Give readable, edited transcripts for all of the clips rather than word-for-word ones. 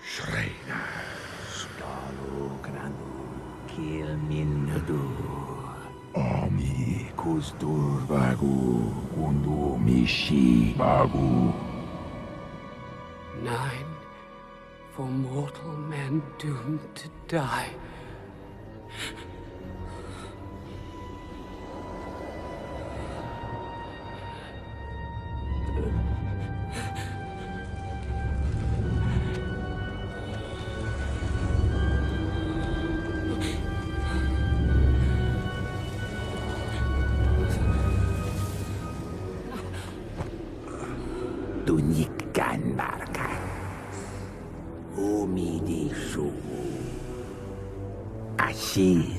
Shrena, Stalu Knanu, Kiel Minadu, Ami Kustur Vagu, Kundu Mishi Bagu. 9 for mortal men doomed to die. Tunikkan Barkan, Umidi Sugu, Ashir,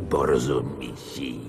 Borzumishi.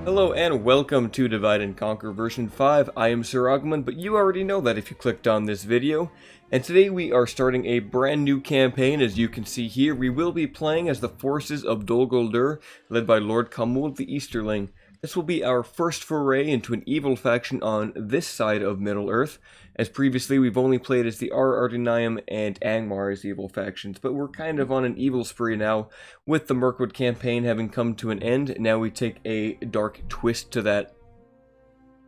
Hello and welcome to Divide and Conquer version 5. I am Sir Agumon, but you already know that if you clicked on this video. And today we are starting a brand new campaign. As you can see here, we will be playing as the forces of Dol Guldur, led by Lord Khamul the Easterling. This will be our first foray into an evil faction on this side of Middle-earth, as previously we've only played as the Arartanaim and Angmar as evil factions, but we're kind of on an evil spree now, with the Mirkwood campaign having come to an end. Now we take a dark twist to that.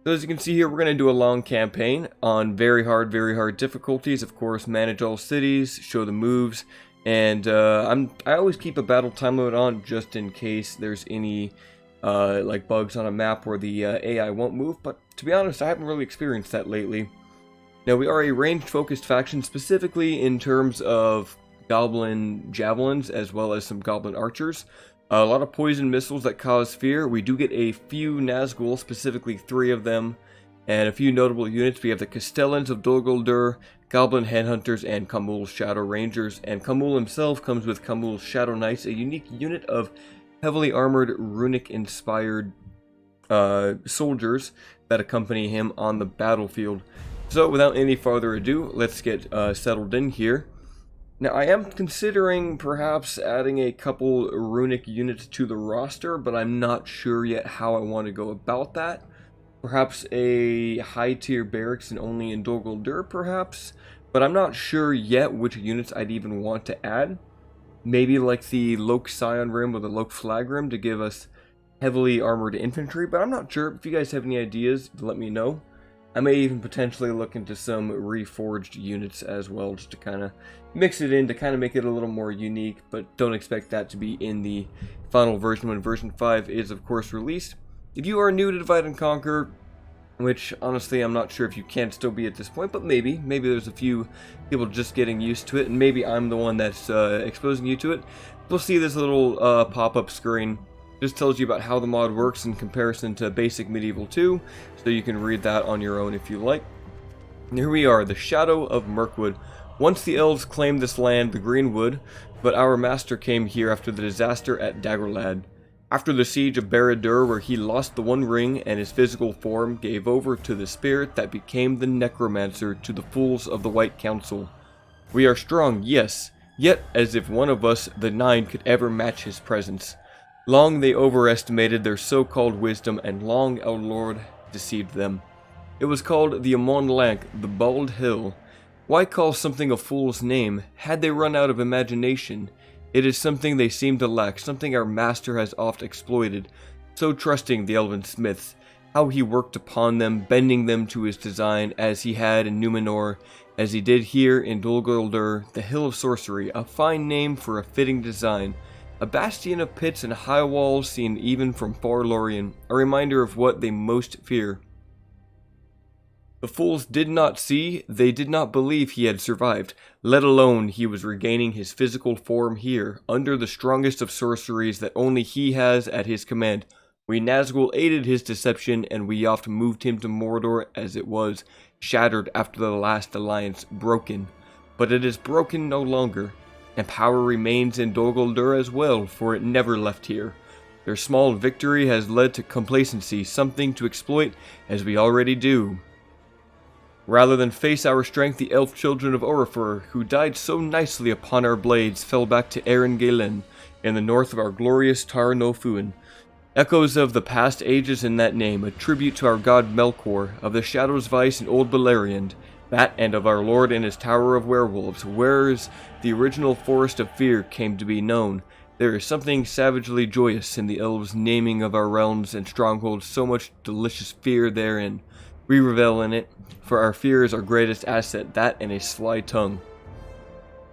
So as you can see here, we're going to do a long campaign on very hard difficulties. Of course, manage all cities, show the moves, and I always keep a battle time limit on just in case there's any like bugs on a map where the AI won't move, but to be honest, I haven't really experienced that lately. Now, we are a ranged-focused faction, specifically in terms of goblin javelins, as well as some goblin archers. A lot of poison missiles that cause fear. We do get a few Nazgul, specifically 3 of them, and a few notable units. We have the Castellans of Dol Guldur, Goblin Headhunters, and Khamul's Shadow Rangers. And Khamul himself comes with Khamul's Shadow Knights, a unique unit of heavily armored, runic-inspired soldiers that accompany him on the battlefield. So, without any further ado, let's get settled in here. Now, I am considering perhaps adding a couple runic units to the roster, but I'm not sure yet how I want to go about that. Perhaps a high-tier barracks and only in Dol Guldur, perhaps? But I'm not sure yet which units I'd even want to add. Maybe like the Lok Scion Rim or the Lok Flag Rim to give us heavily armored infantry, but I'm not sure. If you guys have any ideas, let me know. I may even potentially look into some reforged units as well, just to kind of mix it in, to kind of make it a little more unique, but don't expect that to be in the final version when version 5 is, of course, released. If you are new to Divide and Conquer, which, honestly, I'm not sure if you can still be at this point, but maybe there's a few people just getting used to it, and maybe I'm the one that's exposing you to it. We'll see this little pop-up screen. Just tells you about how the mod works in comparison to basic Medieval 2, so you can read that on your own if you like. And here we are, the Shadow of Mirkwood. Once the elves claimed this land, the Greenwood, but our master came here after the disaster at Dagorlad. After the siege of Barad-dûr, where he lost the One Ring and his physical form gave over to the spirit that became the Necromancer to the fools of the White Council. We are strong, yes, yet as if one of us, the 9, could ever match his presence. Long they overestimated their so-called wisdom, and long our Lord deceived them. It was called the Amon Lanc, the Bald Hill. Why call something a fool's name? Had they run out of imagination? It is something they seem to lack, something our master has oft exploited. So trusting the elven smiths, how he worked upon them, bending them to his design, as he had in Numenor, as he did here in Dol Guldur, the Hill of Sorcery, a fine name for a fitting design. A bastion of pits and high walls seen even from far Lorien, a reminder of what they most fear. The fools did not see, they did not believe he had survived, let alone he was regaining his physical form here, under the strongest of sorceries that only he has at his command. We Nazgul aided his deception, and we oft moved him to Mordor as it was, shattered after the last alliance, broken. But it is broken no longer, and power remains in Dol Guldur as well, for it never left here. Their small victory has led to complacency, something to exploit, as we already do. Rather than face our strength, the elf children of Oropher, who died so nicely upon our blades, fell back to Erin Galen, in the north of our glorious Tar no Fuin. Echoes of the past ages in that name, a tribute to our god Melkor, of the Shadow's Vice in Old Beleriand, that and of our lord in his Tower of Werewolves, whereas the original Forest of Fear came to be known. There is something savagely joyous in the elves' naming of our realms and strongholds, so much delicious fear therein. We revel in it, for our fear is our greatest asset, that and a sly tongue.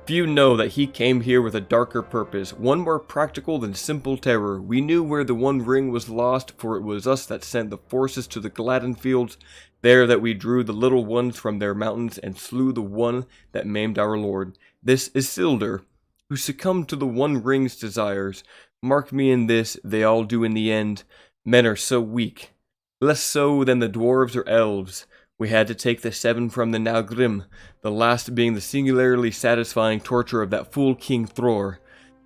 Few know that he came here with a darker purpose, one more practical than simple terror. We knew where the One Ring was lost, for it was us that sent the forces to the Gladden fields, there that we drew the little ones from their mountains and slew the one that maimed our lord. This is Isildur, who succumbed to the One Ring's desires. Mark me in this, they all do in the end. Men are so weak. Less so than the dwarves or elves. We had to take the 7 from the Naugrim, the last being the singularly satisfying torture of that fool King Thror.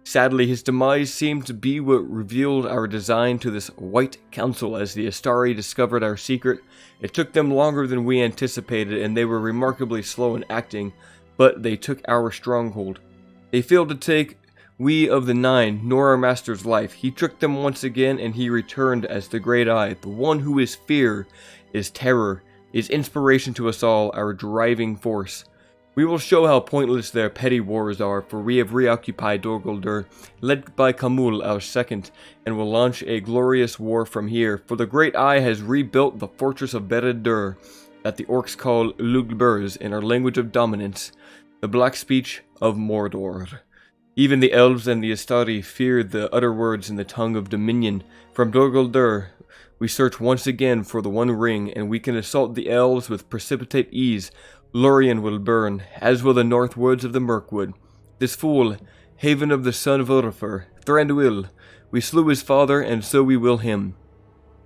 Sadly, his demise seemed to be what revealed our design to this White Council as the Astari discovered our secret. It took them longer than we anticipated, and they were remarkably slow in acting, but they took our stronghold. They failed to take we of the 9, nor our master's life. He tricked them once again, and he returned as the Great Eye, the one who is fear, is terror, is inspiration to us all, our driving force. We will show how pointless their petty wars are, for we have reoccupied Dol Guldur, led by Khamul our second, and will launch a glorious war from here, for the Great Eye has rebuilt the fortress of Beredur, that the orcs call Lugburs in our language of dominance, the black speech of Mordor. Even the elves and the Astari feared the utter words in the tongue of dominion. From Dol Guldur, we search once again for the One Ring, and we can assault the elves with precipitate ease. Lorien will burn, as will the north woods of the Mirkwood. This fool, haven of the son of Oropher, Thranduil, we slew his father, and so we will him.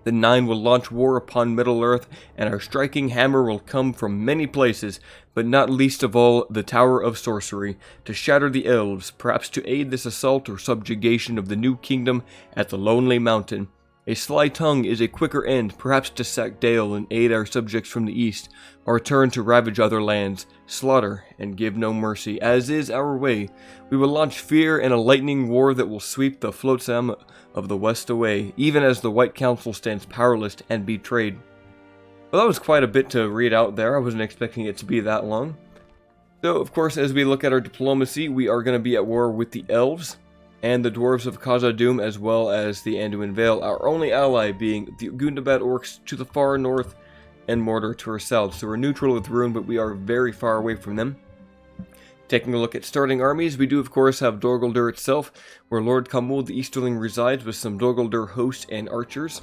The 9 will launch war upon Middle-earth, and our striking hammer will come from many places, but not least of all the Tower of Sorcery, to shatter the elves, perhaps to aid this assault or subjugation of the new kingdom at the Lonely Mountain. A sly tongue is a quicker end, perhaps to sack Dale and aid our subjects from the east, or turn to ravage other lands, slaughter, and give no mercy, as is our way. We will launch fear and a lightning war that will sweep the flotsam of the west away, even as the White Council stands powerless and betrayed. Well, that was quite a bit to read out there. I wasn't expecting it to be that long. So, of course, as we look at our diplomacy, we are going to be at war with the elves and the dwarves of Khazad-dûm, as well as the Anduin Vale, our only ally being the Gundabad orcs to the far north and Mordor to our south. So we're neutral with Rune, but we are very far away from them. Taking a look at starting armies, we do of course have Dol Guldur itself, where Lord Khamul the Easterling resides with some Dol Guldur hosts and archers.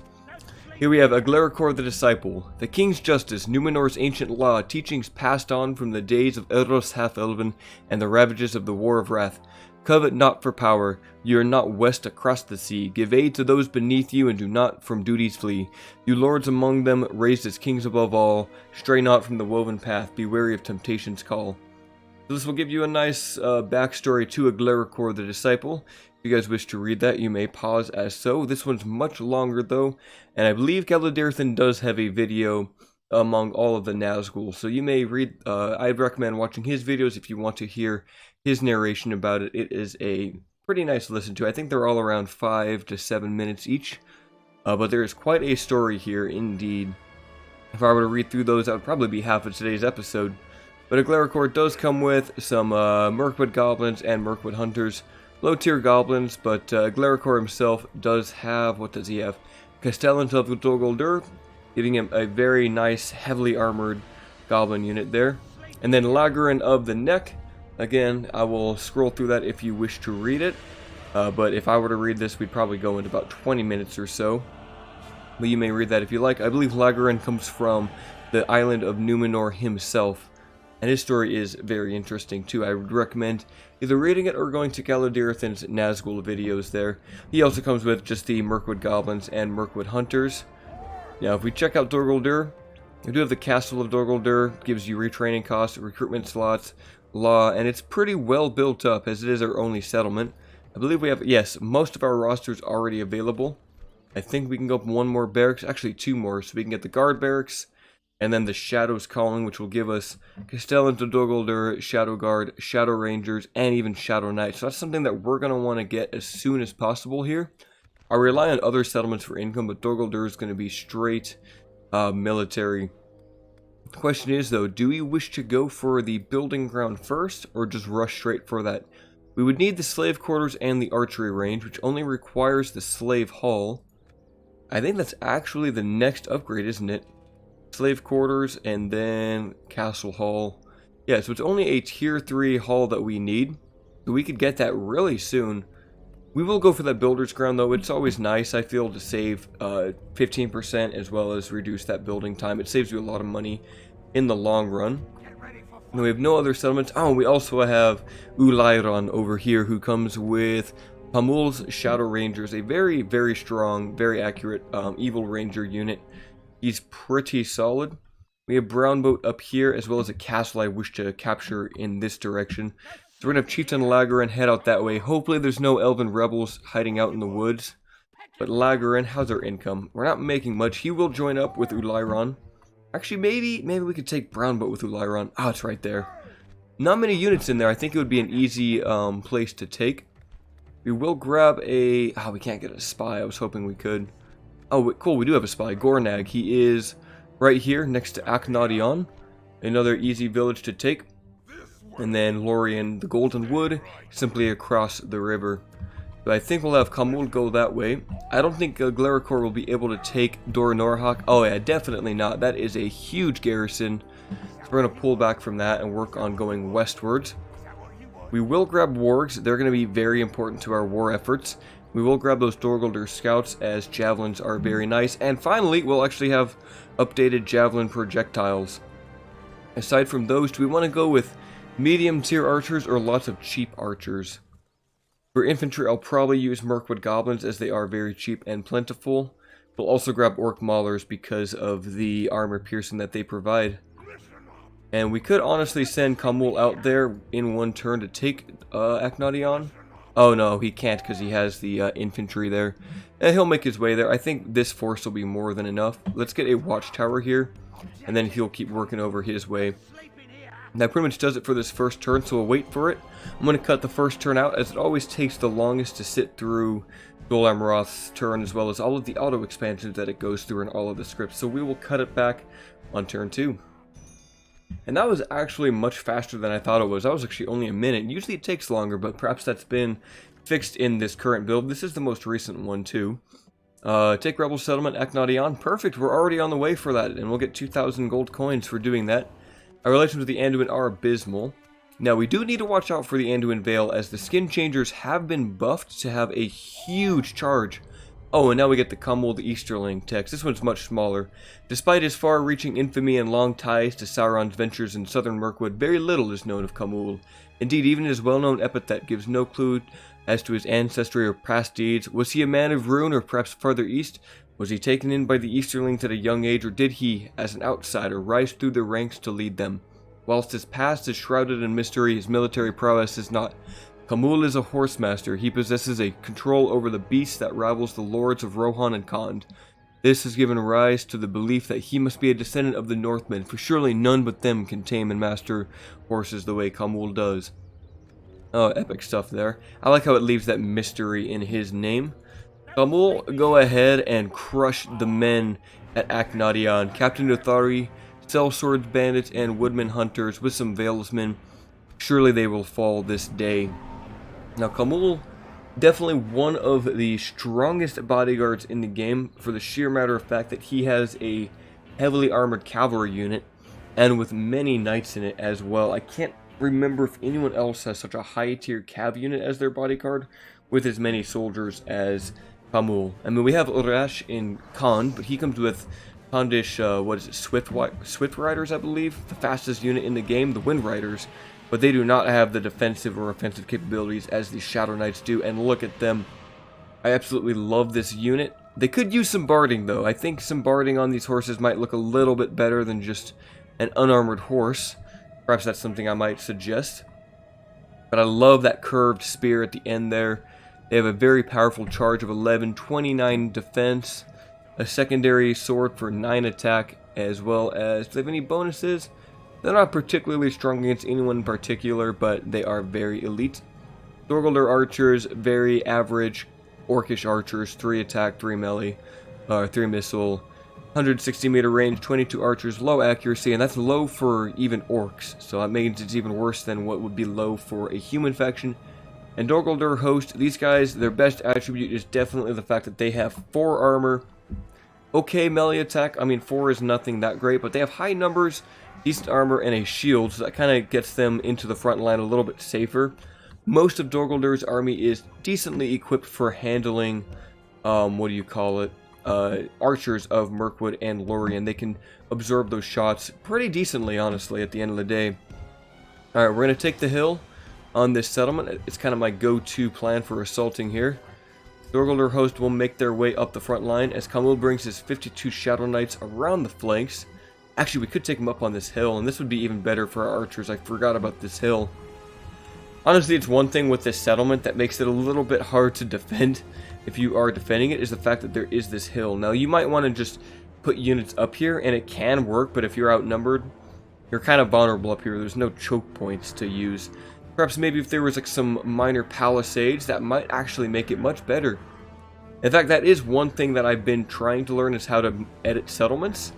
Here we have Aglaricor the Disciple, the King's Justice, Numenor's ancient law, teachings passed on from the days of Elros Half-Elven and the ravages of the War of Wrath. Covet not for power, you are not west across the sea. Give aid to those beneath you, and do not from duties flee. You lords among them, raised as kings above all, stray not from the woven path, be wary of temptation's call. So this will give you a nice backstory to Aglaricor the Disciple. If you guys wish to read that, you may pause as so. This one's much longer though, and I believe Galadirthan does have a video among all of the Nazgul, so you may read, I'd recommend watching his videos if you want to hear his narration about it. It is a pretty nice listen to. I think they're all around 5 to 7 minutes each, but there is quite a story here indeed. If I were to read through those, that would probably be half of today's episode. But Aglaricor does come with some Mirkwood goblins and Mirkwood hunters, low tier goblins, but Aglaricor himself does have, what does he have? Castellans of Dol Guldur, giving him a very nice, heavily armored goblin unit there. And then Lagrin of the Neck. Again, I will scroll through that if you wish to read it. But if I were to read this, we'd probably go into about 20 minutes or so. But you may read that if you like. I believe Lagrin comes from the island of Numenor himself. And his story is very interesting too. I would recommend either reading it or going to Galadirthan's Nazgul videos there. He also comes with just the Mirkwood goblins and Mirkwood hunters. Now if we check out Dol Guldur, we do have the Castle of Dol Guldur. Gives you retraining costs, recruitment slots, law, and it's pretty well built up as it is our only settlement. I believe we have, yes, most of our rosters already available. I think we can go up one more barracks, actually two more, so we can get the guard barracks. And then the Shadows Calling, which will give us Castellans of Dol Guldur, Shadow Guard, Shadow Rangers, and even Shadow Knights. So that's something that we're going to want to get as soon as possible here. I rely on other settlements for income, but Dol Guldur is going to be straight military. The question is, though, do we wish to go for the building ground first, or just rush straight for that? We would need the slave quarters and the archery range, which only requires the slave hall. I think that's actually the next upgrade, isn't it? Slave quarters and then castle hall. Yeah, so it's only a tier 3 hall that we need. So we could get that really soon. We will go for that builder's ground though. It's always nice, I feel, to save 15% as well as reduce that building time. It saves you a lot of money in the long run. And we have no other settlements. Oh, we also have Ulairon over here who comes with Khamul's Shadow Rangers. A very, very strong, very accurate evil ranger unit. He's pretty solid. We have Brownboat up here, as well as a castle I wish to capture in this direction. So we're going to have Chieftain Lagrin head out that way. Hopefully there's no elven rebels hiding out in the woods. But Lagrin, how's our income? We're not making much. He will join up with Ulairon. Actually, maybe we could take Brownboat with Ulairon. Oh, it's right there. Not many units in there. I think it would be an easy place to take. We will grab a... Oh, we can't get a spy. I was hoping we could. Oh, cool, we do have a spy. Gornag, he is right here next to Achnation. Another easy village to take. And then Lorien, the Golden Wood, simply across the river. So I think we'll have Khamul go that way. I don't think Glaricor will be able to take Dor Norhak. Oh yeah, definitely not. That is a huge garrison. So we're going to pull back from that and work on going westwards. We will grab wargs. They're going to be very important to our war efforts. We will grab those Dol Guldur scouts as javelins are very nice. And finally, we'll actually have updated javelin projectiles. Aside from those, do we want to go with medium tier archers or lots of cheap archers? For infantry, I'll probably use Mirkwood goblins as they are very cheap and plentiful. We'll also grab orc maulers because of the armor piercing that they provide. And we could honestly send Khamul out there in one turn to take Achnation. Oh no, he can't because he has the infantry there. And he'll make his way there. I think this force will be more than enough. Let's get a watchtower here, and then he'll keep working over his way. And that pretty much does it for this first turn, so we'll wait for it. I'm going to cut the first turn out, as it always takes the longest to sit through Dol Amroth's turn, as well as all of the auto expansions that it goes through in all of the scripts. So we will cut it back on turn 2. And that was actually much faster than I thought it was. That was actually only a minute. Usually it takes longer, but perhaps that's been fixed in this current build. This is the most recent one too. Take Rebel Settlement, Achnation. Perfect, we're already on the way for that, and we'll get 2,000 gold coins for doing that. Our relations with the Anduin are abysmal. Now we do need to watch out for the Anduin Vale, as the skin changers have been buffed to have a huge charge. Oh, and now we get the Khamul the Easterling text. This one's much smaller. Despite his far-reaching infamy and long ties to Sauron's ventures in southern Mirkwood, very little is known of Khamul. Indeed, even his well-known epithet gives no clue as to his ancestry or past deeds. Was he a man of ruin, or perhaps farther east? Was he taken in by the Easterlings at a young age, or did he, as an outsider, rise through the ranks to lead them? Whilst his past is shrouded in mystery, his military prowess is not. Khamul is a horsemaster. He possesses a control over the beasts that rivals the lords of Rohan and Khand. This has given rise to the belief that he must be a descendant of the Northmen, for surely none but them can tame and master horses the way Khamul does. Oh, epic stuff there. I like how it leaves that mystery in his name. Khamul, go ahead and crush the men at Achnation. Captain Uthari, sellswords, bandits, and woodman hunters with some Valesmen. Surely they will fall this day. Now, Khamul, definitely one of the strongest bodyguards in the game, for the sheer matter of fact that he has a heavily armored cavalry unit. and with many knights in it as well. I can't remember if anyone else has such a high tier cav unit as their bodyguard with as many soldiers as Khamul. I mean, we have Urash in Khan, but he comes with Khandish, Swift Riders, I believe, the fastest unit in the game, the Wind Riders, but they do not have the defensive or offensive capabilities as the Shadow Knights do, and look at them. I absolutely love this unit. They could use some barding, though. I think some barding on these horses might look a little bit better than just an unarmored horse. Perhaps that's something I might suggest. But I love that curved spear at the end there. They have a very powerful charge of 11, 29 defense, a secondary sword for 9 attack, as well as, do they have any bonuses? They're not particularly strong against anyone in particular, but they are very elite. Dol Guldur archers, very average orcish archers, 3 attack, 3 melee, 3 missile, 160 meter range, 22 archers, low accuracy, and that's low for even orcs, so that means it's even worse than what would be low for a human faction. And Dol Guldur host, these guys, their best attribute is definitely the fact that they have 4 armor, okay melee attack. I mean, 4 is nothing that great, but they have high numbers, decent armor, and a shield, so that kind of gets them into the front line a little bit safer. Most of Dol Guldur's army is decently equipped for handling, archers of Mirkwood and Lorien. They can absorb those shots pretty decently, honestly, at the end of the day. Alright, we're going to take the hill on this settlement. It's kind of my go-to plan for assaulting here. Dol Guldur host will make their way up the front line as Khamul brings his 52 Shadow Knights around the flanks. Actually, we could take them up on this hill, and this would be even better for our archers. I forgot about this hill. Honestly, it's one thing with this settlement that makes it a little bit hard to defend if you are defending it, is the fact that there is this hill. Now, you might want to just put units up here, and it can work, but if you're outnumbered, you're kind of vulnerable up here. There's no choke points to use. Perhaps maybe if there was like some minor palisades, that might actually make it much better. In fact, that is one thing that I've been trying to learn, is how to edit settlements.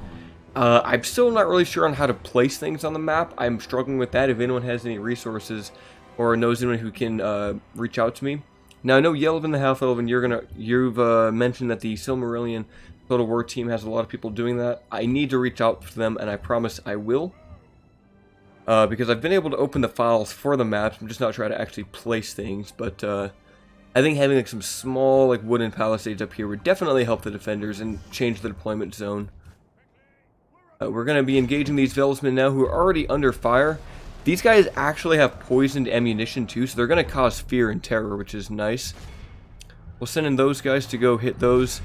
I'm still not really sure on how to place things on the map. I'm struggling with that. If anyone has any resources or knows anyone who can reach out to me. Now, I know Yelvin the Half-Elven, you've mentioned that the Silmarillion Total War team has a lot of people doing that. I need to reach out to them, and I promise I will. Because I've been able to open the files for the maps. I'm just not trying to actually place things, but I think having like some small like wooden palisades up here would definitely help the defenders and change the deployment zone. We're going to be engaging these Veilsmen now, who are already under fire. These guys actually have poisoned ammunition too, so they're going to cause fear and terror, which is nice. We'll send in those guys to go hit those.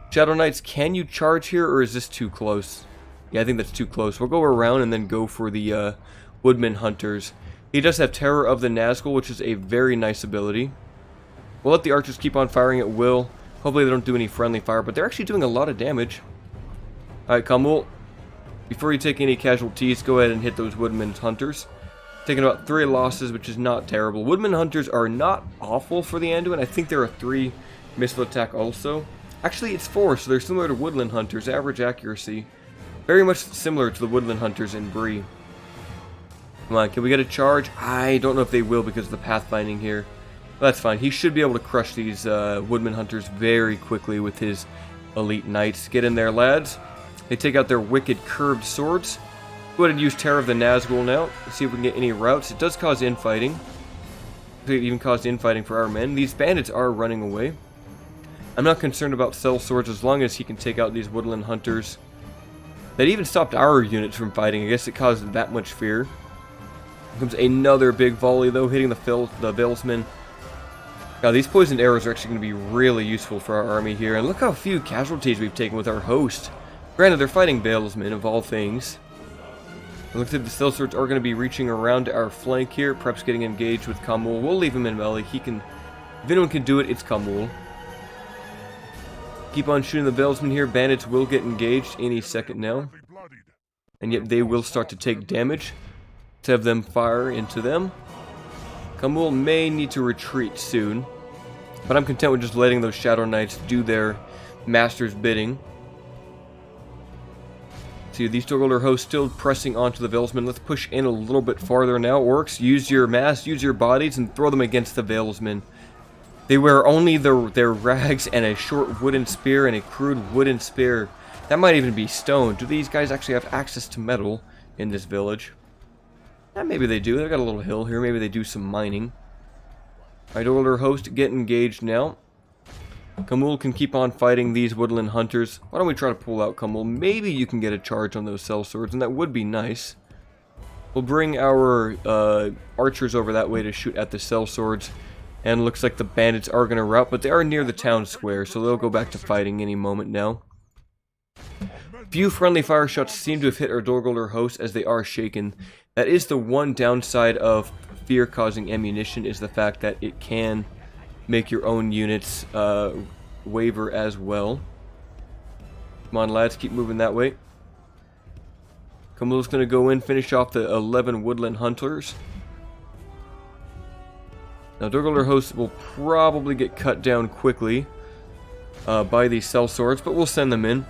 Shadow Knights, can you charge here, or is this too close? Yeah, I think that's too close. We'll go around and then go for the Woodman Hunters. He does have Terror of the Nazgul, which is a very nice ability. We'll let the archers keep on firing at will. Hopefully they don't do any friendly fire, but they're actually doing a lot of damage. Alright, Khamul, before you take any casualties, go ahead and hit those Woodman Hunters. Taking about 3 losses, which is not terrible. Woodman Hunters are not awful for the Anduin. I think there are 3 missile attack also. Actually, it's 4, so they're similar to Woodland Hunters. Average accuracy. Very much similar to the Woodland Hunters in Bree. Come on, can we get a charge? I don't know if they will because of the pathfinding here. But that's fine. He should be able to crush these Woodman Hunters very quickly with his elite knights. Get in there, lads. They take out their wicked curved swords. Go ahead and use Terror of the Nazgul now. Let's see if we can get any routes. It does cause infighting. It even caused infighting for our men. These bandits are running away. I'm not concerned about Cell Swords as long as he can take out these Woodland Hunters. That even stopped our units from fighting. I guess it caused that much fear. Here comes another big volley though, hitting the Veilsmen. Now these poisoned arrows are actually going to be really useful for our army here. And look how few casualties we've taken with our host. Granted, they're fighting Veilsmen of all things. It looks like the Cell Swords are going to be reaching around to our flank here. Perhaps getting engaged with Khamul. We'll leave him in melee. He can, if anyone can do it, it's Khamul. Keep on shooting the Veilsmen here. Bandits will get engaged any second now. And yet they will start to take damage. Let's have them fire into them. Khamul may need to retreat soon. But I'm content with just letting those Shadow Knights do their master's bidding. See, these Dol Guldur hosts still pressing onto the Veilsmen. Let's push in a little bit farther now. Orcs, use your mass, use your bodies, and throw them against the Veilsmen. They wear only their rags and a short wooden spear and a crude wooden spear. That might even be stone. Do these guys actually have access to metal? in this village. Maybe they do. They've got a little hill here. Maybe they do some mining. Alright, older host, get engaged now. Khamul can keep on fighting these woodland hunters. Why don't we try to pull out Khamul? Maybe you can get a charge on those sellswords, and that would be nice. We'll bring our archers over that way to shoot at the sellswords. And looks like the bandits are going to rout, but they are near the town square, so they'll go back to fighting any moment now. Few friendly fire shots seem to have hit our Dol Guldur host as they are shaken. That is the one downside of fear-causing ammunition, is the fact that it can make your own units waver as well. Come on, lads, keep moving that way. Khamul's going to go in, finish off the 11 woodland hunters. Now, Dol Guldur hosts will probably get cut down quickly by these sellswords, but we'll send them in.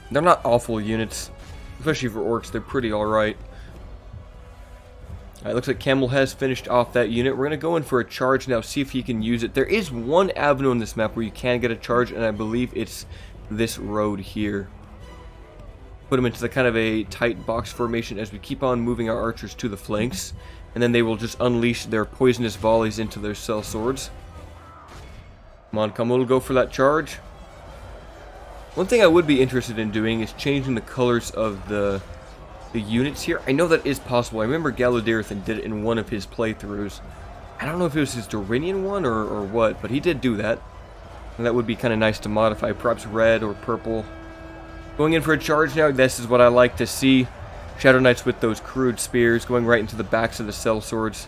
They're not awful units, especially for orcs. They're pretty alright. Alright, looks like Khamul has finished off that unit. We're going to go in for a charge now, see if he can use it. There is one avenue on this map where you can get a charge, and I believe it's this road here. Put them into the kind of a tight box formation as we keep on moving our archers to the flanks. And then they will just unleash their poisonous volleys into their sellswords. Come on, Khamul, go for that charge. One thing I would be interested in doing is changing the colors of the units here. I know that is possible. I remember Galadirthan did it in one of his playthroughs. I don't know if it was his Dorinian one or what, but he did do that. And that would be kind of nice to modify, perhaps red or purple. Going in for a charge now, this is what I like to see. Shadow Knights with those crude spears going right into the backs of the sellswords.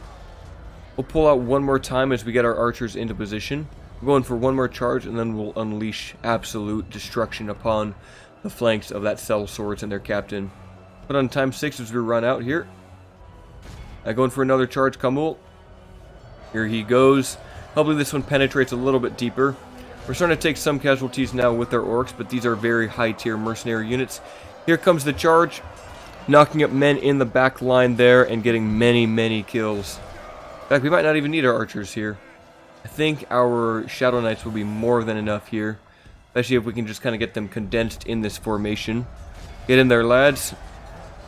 We'll pull out one more time as we get our archers into position. We're going for one more charge, and then we'll unleash absolute destruction upon the flanks of that sellswords and their captain. Put on ×6 as we run out here. Going for another charge, Khamul. Here he goes. Hopefully this one penetrates a little bit deeper. We're starting to take some casualties now with our orcs, but these are very high-tier mercenary units. Here comes the charge. Knocking up men in the back line there and getting many, many kills. In fact, we might not even need our archers here. I think our Shadow Knights will be more than enough here. Especially if we can just kind of get them condensed in this formation. Get in there, lads.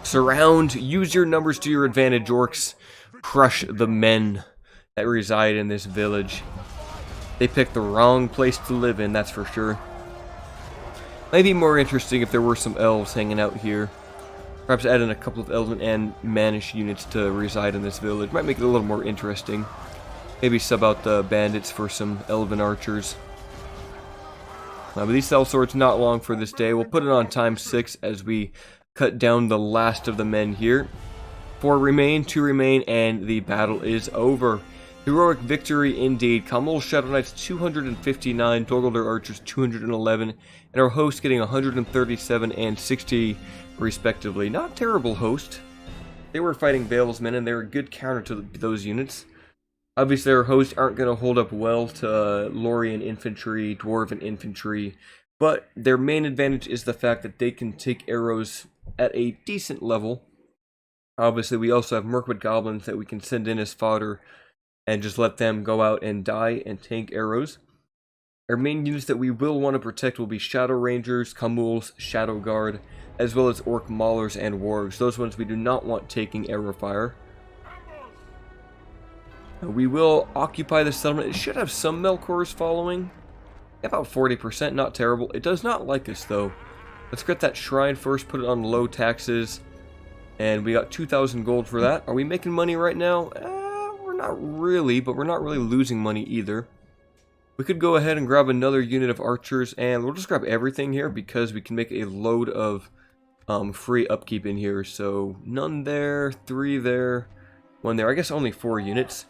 Surround. Use your numbers to your advantage, orcs. Crush the men that reside in this village. They picked the wrong place to live in, that's for sure. Might be more interesting if there were some elves hanging out here. Perhaps add in a couple of elven and manish units to reside in this village. Might make it a little more interesting. Maybe sub out the bandits for some elven archers. But these sellswords not long for this day. We'll put it on ×6 as we cut down the last of the men here. 4 remain, 2 remain, and the battle is over. Heroic victory indeed. Khamul Shadow Knights 259, Dol Guldur Archers 211, and our host getting 137 and 60 respectively. Not terrible host. They were fighting Baal's men, and they're a good counter to those units. Obviously, our hosts aren't going to hold up well to Lorien infantry, Dwarven infantry, but their main advantage is the fact that they can take arrows at a decent level. Obviously, we also have Mirkwood goblins that we can send in as fodder and just let them go out and die and tank arrows. Our main units that we will want to protect will be Shadow Rangers, Khamul's Shadow Guard, as well as Orc Maulers and Wargs. Those ones we do not want taking arrow fire. We will occupy the settlement. It should have some Melkors following. About 40%, not terrible. It does not like us though. Let's get that shrine first, put it on low taxes. And we got 2,000 gold for that. Are we making money right now? We're not really, but we're not really losing money either. We could go ahead and grab another unit of archers, and we'll just grab everything here because we can make a load of free upkeep in here. So none there, 3 there, 1 there. I guess only 4 units.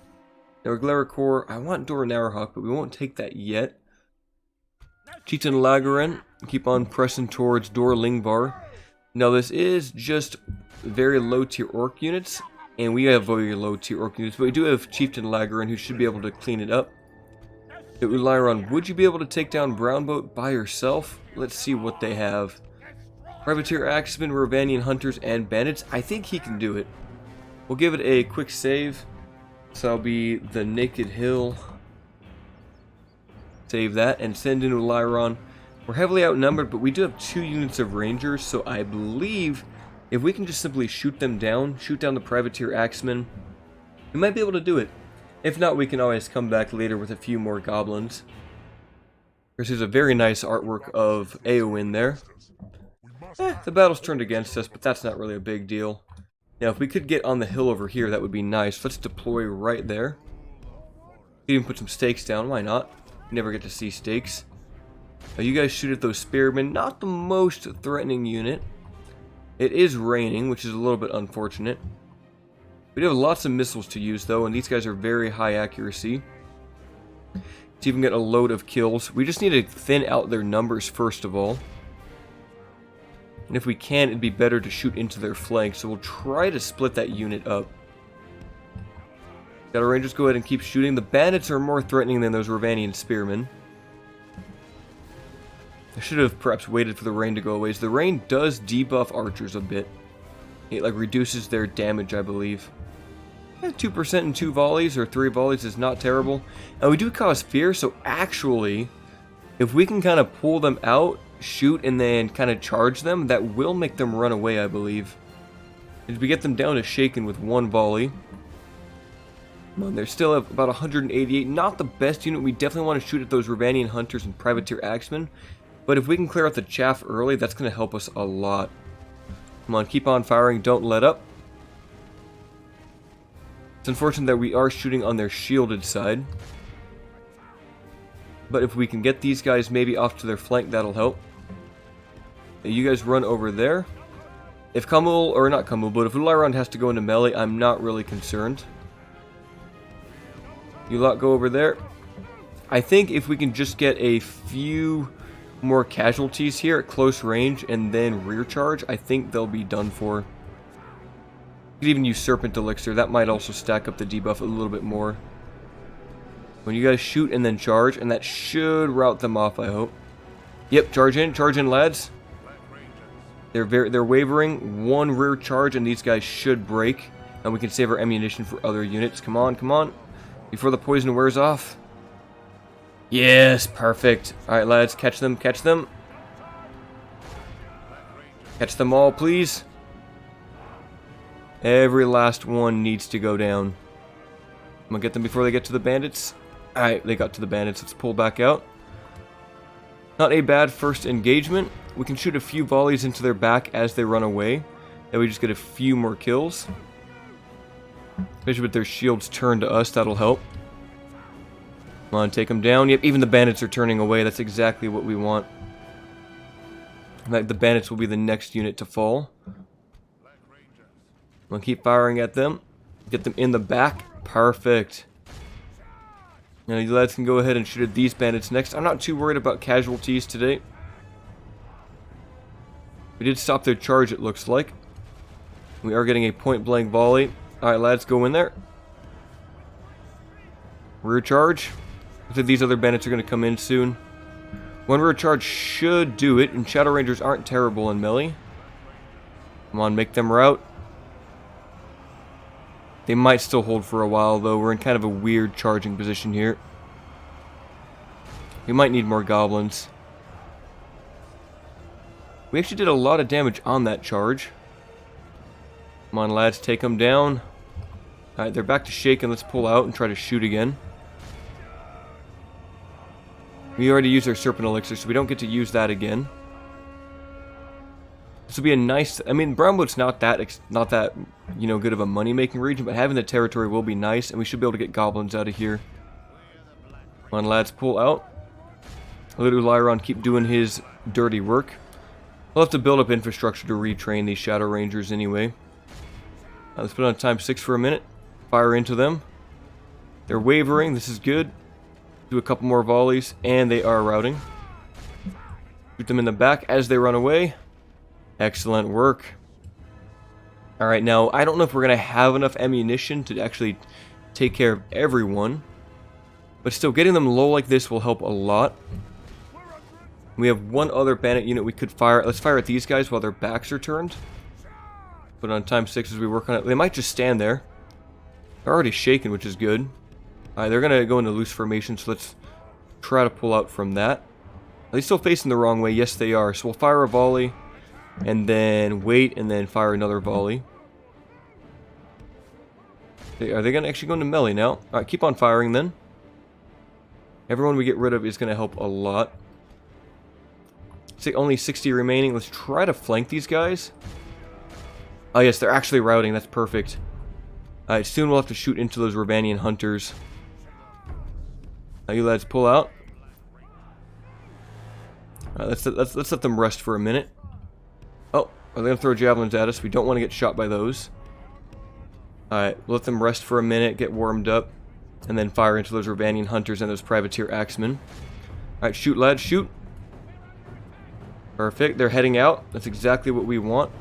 Now Glaricor, I want Dor Narahawk, but we won't take that yet. Chieftain Lagaren, keep on pressing towards Dor Lingvar. Now this is just very low tier orc units, and we have very low tier orc units, but we do have Chieftain Lagaren who should be able to clean it up. Ulyron, would you be able to take down Brownboat by yourself? Let's see what they have. Privateer Axemen, Ravanian Hunters, and Bandits. I think he can do it. We'll give it a quick save. So that'll be the Naked Hill. Save that and send in Ulyron. We're heavily outnumbered, but we do have 2 units of Rangers, so I believe If we can just simply shoot them down, shoot down the privateer axemen, we might be able to do it. If not, we can always come back later with a few more goblins. This is a very nice artwork of Eowyn there. The battle's turned against us, but that's not really a big deal. Now, if we could get on the hill over here, that would be nice. Let's deploy right there. You can even put some stakes down, why not? You never get to see stakes. Now, you guys shoot at those spearmen, not the most threatening unit. It is raining, which is a little bit unfortunate. We do have lots of missiles to use, though, and these guys are very high accuracy. To even get a load of kills, we just need to thin out their numbers first of all. And if we can, it'd be better to shoot into their flank, so we'll try to split that unit up. Got our rangers go ahead and keep shooting. The bandits are more threatening than those Ravanian spearmen. I should have perhaps waited for the rain to go away. So the rain does debuff archers a bit. It like reduces their damage, I believe. 2% in 2 volleys or 3 volleys is not terrible. And we do cause fear, so actually, if we can kind of pull them out, shoot, and then kind of charge them, that will make them run away, I believe. If we get them down to shaken with 1 volley. Come on, they're still at about 188. Not the best unit. We definitely want to shoot at those Ravanian hunters and privateer axemen. But if we can clear out the chaff early, that's going to help us a lot. Come on, keep on firing. Don't let up. It's unfortunate that we are shooting on their shielded side. But if we can get these guys maybe off to their flank, that'll help. You guys run over there. If Khamul, or not Khamul, but if Lorien has to go into melee, I'm not really concerned. You lot go over there. I think if we can just get a few more casualties here at close range and then rear charge, I think they'll be done for. You could even use Serpent Elixir. That might also stack up the debuff a little bit more. When you guys shoot and then charge, and that should rout them off, I hope. Yep, charge in, lads. They're wavering. 1 rear charge, and these guys should break, and we can save our ammunition for other units. Come on, come on, before the poison wears off. Yes, perfect. All right, lads, catch them, catch them. Catch them all, please. Every last one needs to go down. I'm gonna get them before they get to the bandits. Alright, they got to the bandits. Let's pull back out. Not a bad first engagement. We can shoot a few volleys into their back as they run away. Then we just get a few more kills. Especially with their shields turned to us, that'll help. Come on, take them down. Yep, even the bandits are turning away. That's exactly what we want. In fact, the bandits will be the next unit to fall. I'm gonna keep firing at them. Get them in the back. Perfect. Now you lads can go ahead and shoot at these bandits next. I'm not too worried about casualties today. We did stop their charge, it looks like. We are getting a point-blank volley. Alright, lads, go in there. Rear charge. Looks like these other bandits are going to come in soon. 1 rear charge should do it, and Shadow Rangers aren't terrible in melee. Come on, make them rout. They might still hold for a while, though. We're in kind of a weird charging position here. We might need more goblins. We actually did a lot of damage on that charge. Come on, lads, take them down. Alright, they're back to shaken. Let's pull out and try to shoot again. We already used our Serpent Elixir, so we don't get to use that again. This will be a nice... I mean, Brownwood's not that, you know, good of a money-making region, but having the territory will be nice, and we should be able to get goblins out of here. Come on, lads, pull out. Let Lorien keep doing his dirty work. We'll have to build up infrastructure to retrain these Shadow Rangers anyway. Let's put on ×6 for a minute. Fire into them. They're wavering. This is good. Do a couple more volleys, and they are routing. Shoot them in the back as they run away. Excellent work. Alright, now, I don't know if we're going to have enough ammunition to actually take care of everyone. But still, getting them low like this will help a lot. We have 1 other bandit unit we could fire. Let's fire at these guys while their backs are turned. Put on ×6 as we work on it. They might just stand there. They're already shaken, which is good. Alright, they're going to go into loose formation, so let's try to pull out from that. Are they still facing the wrong way? Yes, they are. So we'll fire a volley. And then wait, and then fire another volley. Are they actually going to melee now? Alright, keep on firing then. Everyone we get rid of is going to help a lot. Say only 60 remaining. Let's try to flank these guys. Oh yes, they're actually routing. That's perfect. Alright, soon we'll have to shoot into those Ravanian hunters. Now you lads pull out. Alright, let's let them rest for a minute. Oh, are they going to throw javelins at us? We don't want to get shot by those. Alright, we'll let them rest for a minute, get warmed up, and then fire into those Ravanian hunters and those privateer axemen. Alright, shoot lads, shoot. Perfect, they're heading out. That's exactly what we want.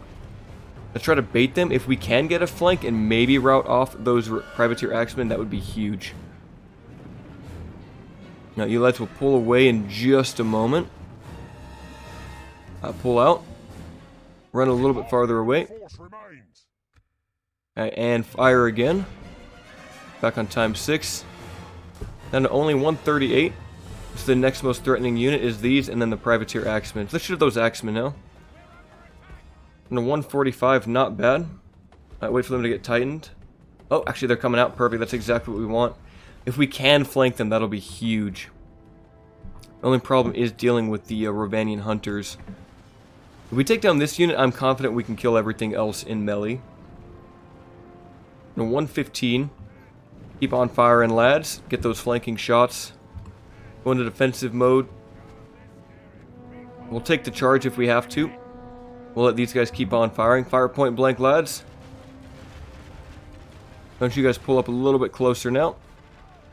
Let's try to bait them. If we can get a flank and maybe rout off those privateer axemen, that would be huge. Now you lads will pull away in just a moment. Pull out. Run a little bit farther away. And fire again. Back on ×6. Down to only 138. So the next most threatening unit is these, and then the privateer axemen. Let's shoot those axemen now. And a 145, not bad. Alright, wait for them to get tightened. Oh, actually they're coming out. Perfect. That's exactly what we want. If we can flank them, that'll be huge. The only problem is dealing with the Ravanian hunters. If we take down this unit, I'm confident we can kill everything else in melee. And a 115. Keep on firing, lads. Get those flanking shots. Go into defensive mode. We'll take the charge if we have to. We'll let these guys keep on firing. Fire point blank, lads. Don't you guys pull up a little bit closer now.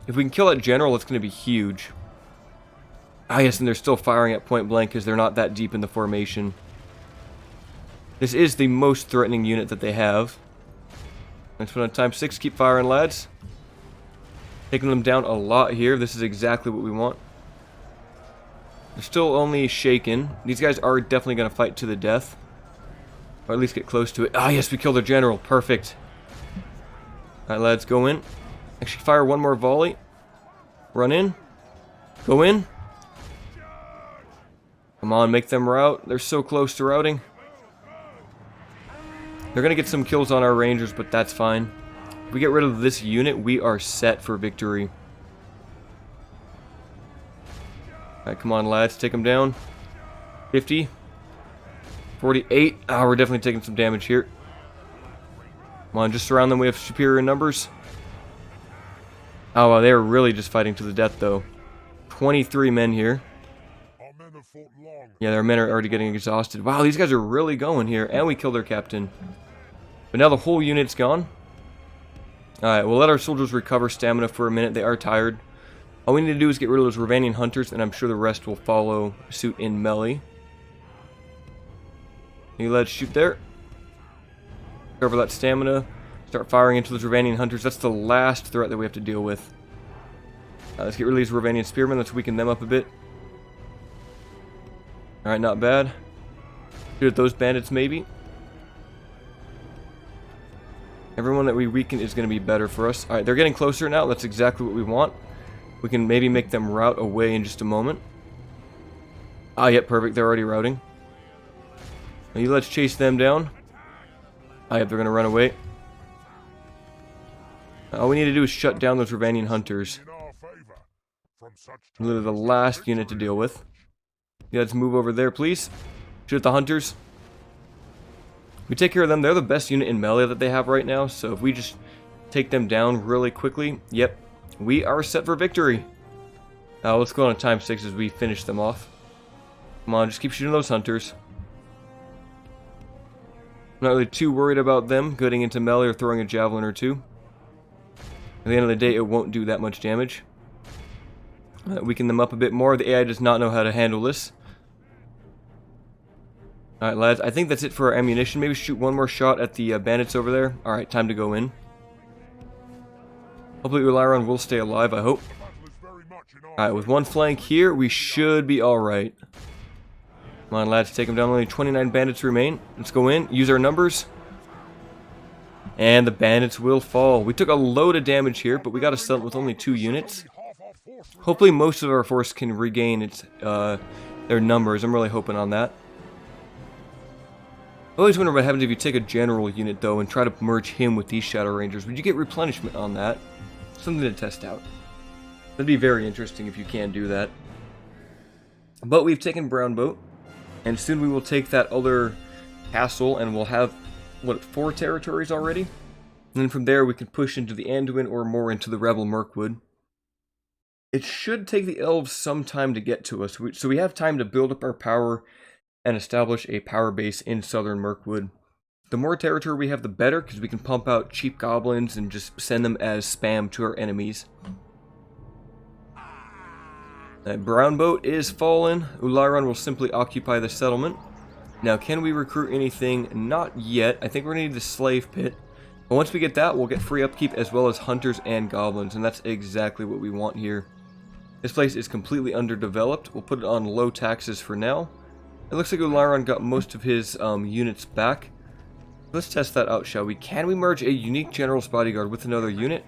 If we can kill that general, it's going to be huge. Ah yes, and they're still firing at point blank because they're not that deep in the formation. This is the most threatening unit that they have. Let's put on ×6. Keep firing, lads. Taking them down a lot here. This is exactly what we want. They're still only shaken. These guys are definitely going to fight to the death. Or at least get close to it. Ah, yes, we killed their general. Perfect. Alright, lads, go in. Actually, fire one more volley. Run in. Go in. Come on, make them rout. They're so close to routing. They're going to get some kills on our rangers, but that's fine. If we get rid of this unit, we are set for victory. Alright, come on, lads. Take them down. 50. 48. Ah, we're definitely taking some damage here. Come on, just surround them. We have superior numbers. Oh, wow, they're really just fighting to the death, though. 23 men here. Yeah, their men are already getting exhausted. Wow, these guys are really going here. And we killed their captain. But now the whole unit's gone. Alright, we'll let our soldiers recover stamina for a minute. They are tired. All we need to do is get rid of those Ravanian hunters, and I'm sure the rest will follow suit in melee. You lads shoot there. Recover that stamina. Start firing into those Ravanian hunters. That's the last threat that we have to deal with. Let's get rid of these Ravanian spearmen. Let's weaken them up a bit. Alright, not bad. Shoot at those bandits, maybe. Everyone that we weaken is going to be better for us. Alright, they're getting closer now. That's exactly what we want. We can maybe make them rout away in just a moment. Ah, yep, perfect. They're already routing. Now you let's chase them down. Ah, yep, they're going to run away. All we need to do is shut down those Ravanian hunters. Literally the last unit to deal with. Yeah, let's move over there, please. Shoot at the hunters. We take care of them. They're the best unit in melee that they have right now. So if we just take them down really quickly, yep, we are set for victory. Let's go on ×6 as we finish them off. Come on, just keep shooting those hunters. I'm not really too worried about them getting into melee or throwing a javelin or two. At the end of the day, it won't do that much damage. Weaken them up a bit more. The AI does not know how to handle this. Alright, lads, I think that's it for our ammunition. Maybe shoot one more shot at the bandits over there. Alright, time to go in. Hopefully Ularon will stay alive, I hope. Alright, with one flank here, we should be alright. Come on, lads, take them down. Only 29 bandits remain. Let's go in, use our numbers. And the bandits will fall. We took a load of damage here, but we got to stun with only 2 units. Hopefully most of our force can regain its their numbers. I'm really hoping on that. I always wonder what happens if you take a general unit, though, and try to merge him with these Shadow Rangers. Would you get replenishment on that? Something to test out. That'd be very interesting if you can do that. But we've taken Brown Boat, and soon we will take that other castle, and we'll have, what, 4 territories already? And then from there we can push into the Anduin or more into the Rebel Mirkwood. It should take the elves some time to get to us, so we have time to build up our power and establish a power base in southern Mirkwood. The more territory we have, the better, because we can pump out cheap goblins and just send them as spam to our enemies. That brown boat is fallen. Ulairon will simply occupy the settlement. Now, can we recruit anything? Not yet. I think we're going to need the slave pit. But once we get that, we'll get free upkeep as well as hunters and goblins, and that's exactly what we want here. This place is completely underdeveloped. We'll put it on low taxes for now. It looks like Ulairon got most of his units back. Let's test that out, shall we? Can we merge a unique general's bodyguard with another unit?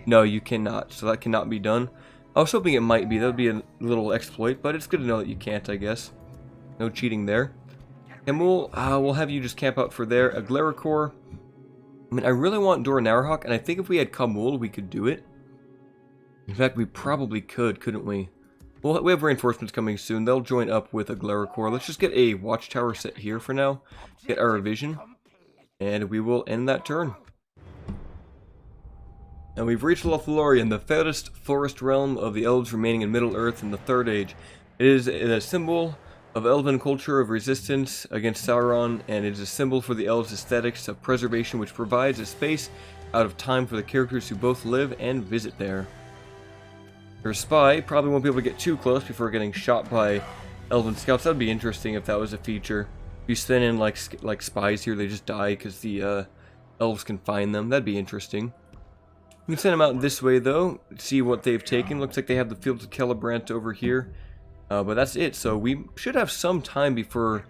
No, you cannot, so that cannot be done. I was hoping it might be. That would be a little exploit, but it's good to know that you can't, I guess. No cheating there. Khamul, we'll have you just camp out for there. A Aglaricor. I mean, I really want Dor Narhawk, and I think if we had Khamul, we could do it. In fact, we probably could, couldn't we? Well, we have reinforcements coming soon. They'll join up with a Aglaricor. Let's just get a watchtower set here for now. Get our vision. And we will end that turn. And we've reached Lorien, the fairest forest realm of the elves remaining in Middle-earth in the Third Age. It is a symbol of elven culture of resistance against Sauron, and it is a symbol for the elves' aesthetics of preservation, which provides a space out of time for the characters who both live and visit there. Your spy probably won't be able to get too close before getting shot by elven scouts. That would be interesting if that was a feature. If you send in like spies here, they just die because the elves can find them. That'd be interesting. We can send them out this way though, see what they've taken. Looks like they have the Fields of Celebrant over here. But that's it, so we should have some time before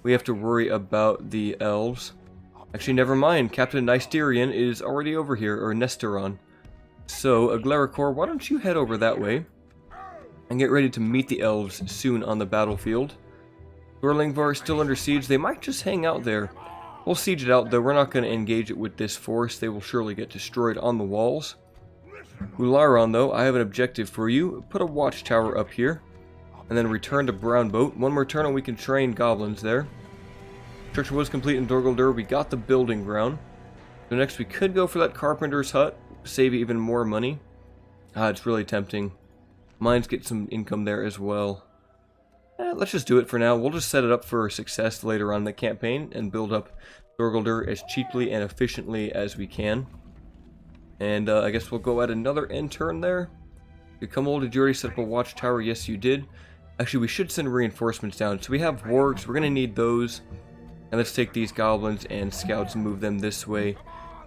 we have to worry about the elves. Actually, never mind. Captain Nysterian is already over here, or Nesteron. So, Aglaricor, why don't you head over that way and get ready to meet the elves soon on the battlefield. Dorlingvar is still under siege. They might just hang out there. We'll siege it out, though. We're not going to engage it with this force. They will surely get destroyed on the walls. Ulairon, though, I have an objective for you. Put a watchtower up here. And then return to Brown Boat. One more turn and we can train goblins there. Construction was complete in Dol Guldur. We got the building ground. So next we could go for that carpenter's hut. Save even more money. It's really tempting. Mines get some income there as well. Let's just do it for now. We'll just set it up for success later on in the campaign and build up Dol Guldur as cheaply and efficiently as we can. And I guess we'll go at another end turn there. Khamul, did you already set up a watchtower? Yes, you did. Actually, we should send reinforcements down. So we have wargs. We're going to need those. And let's take these goblins and scouts and move them this way.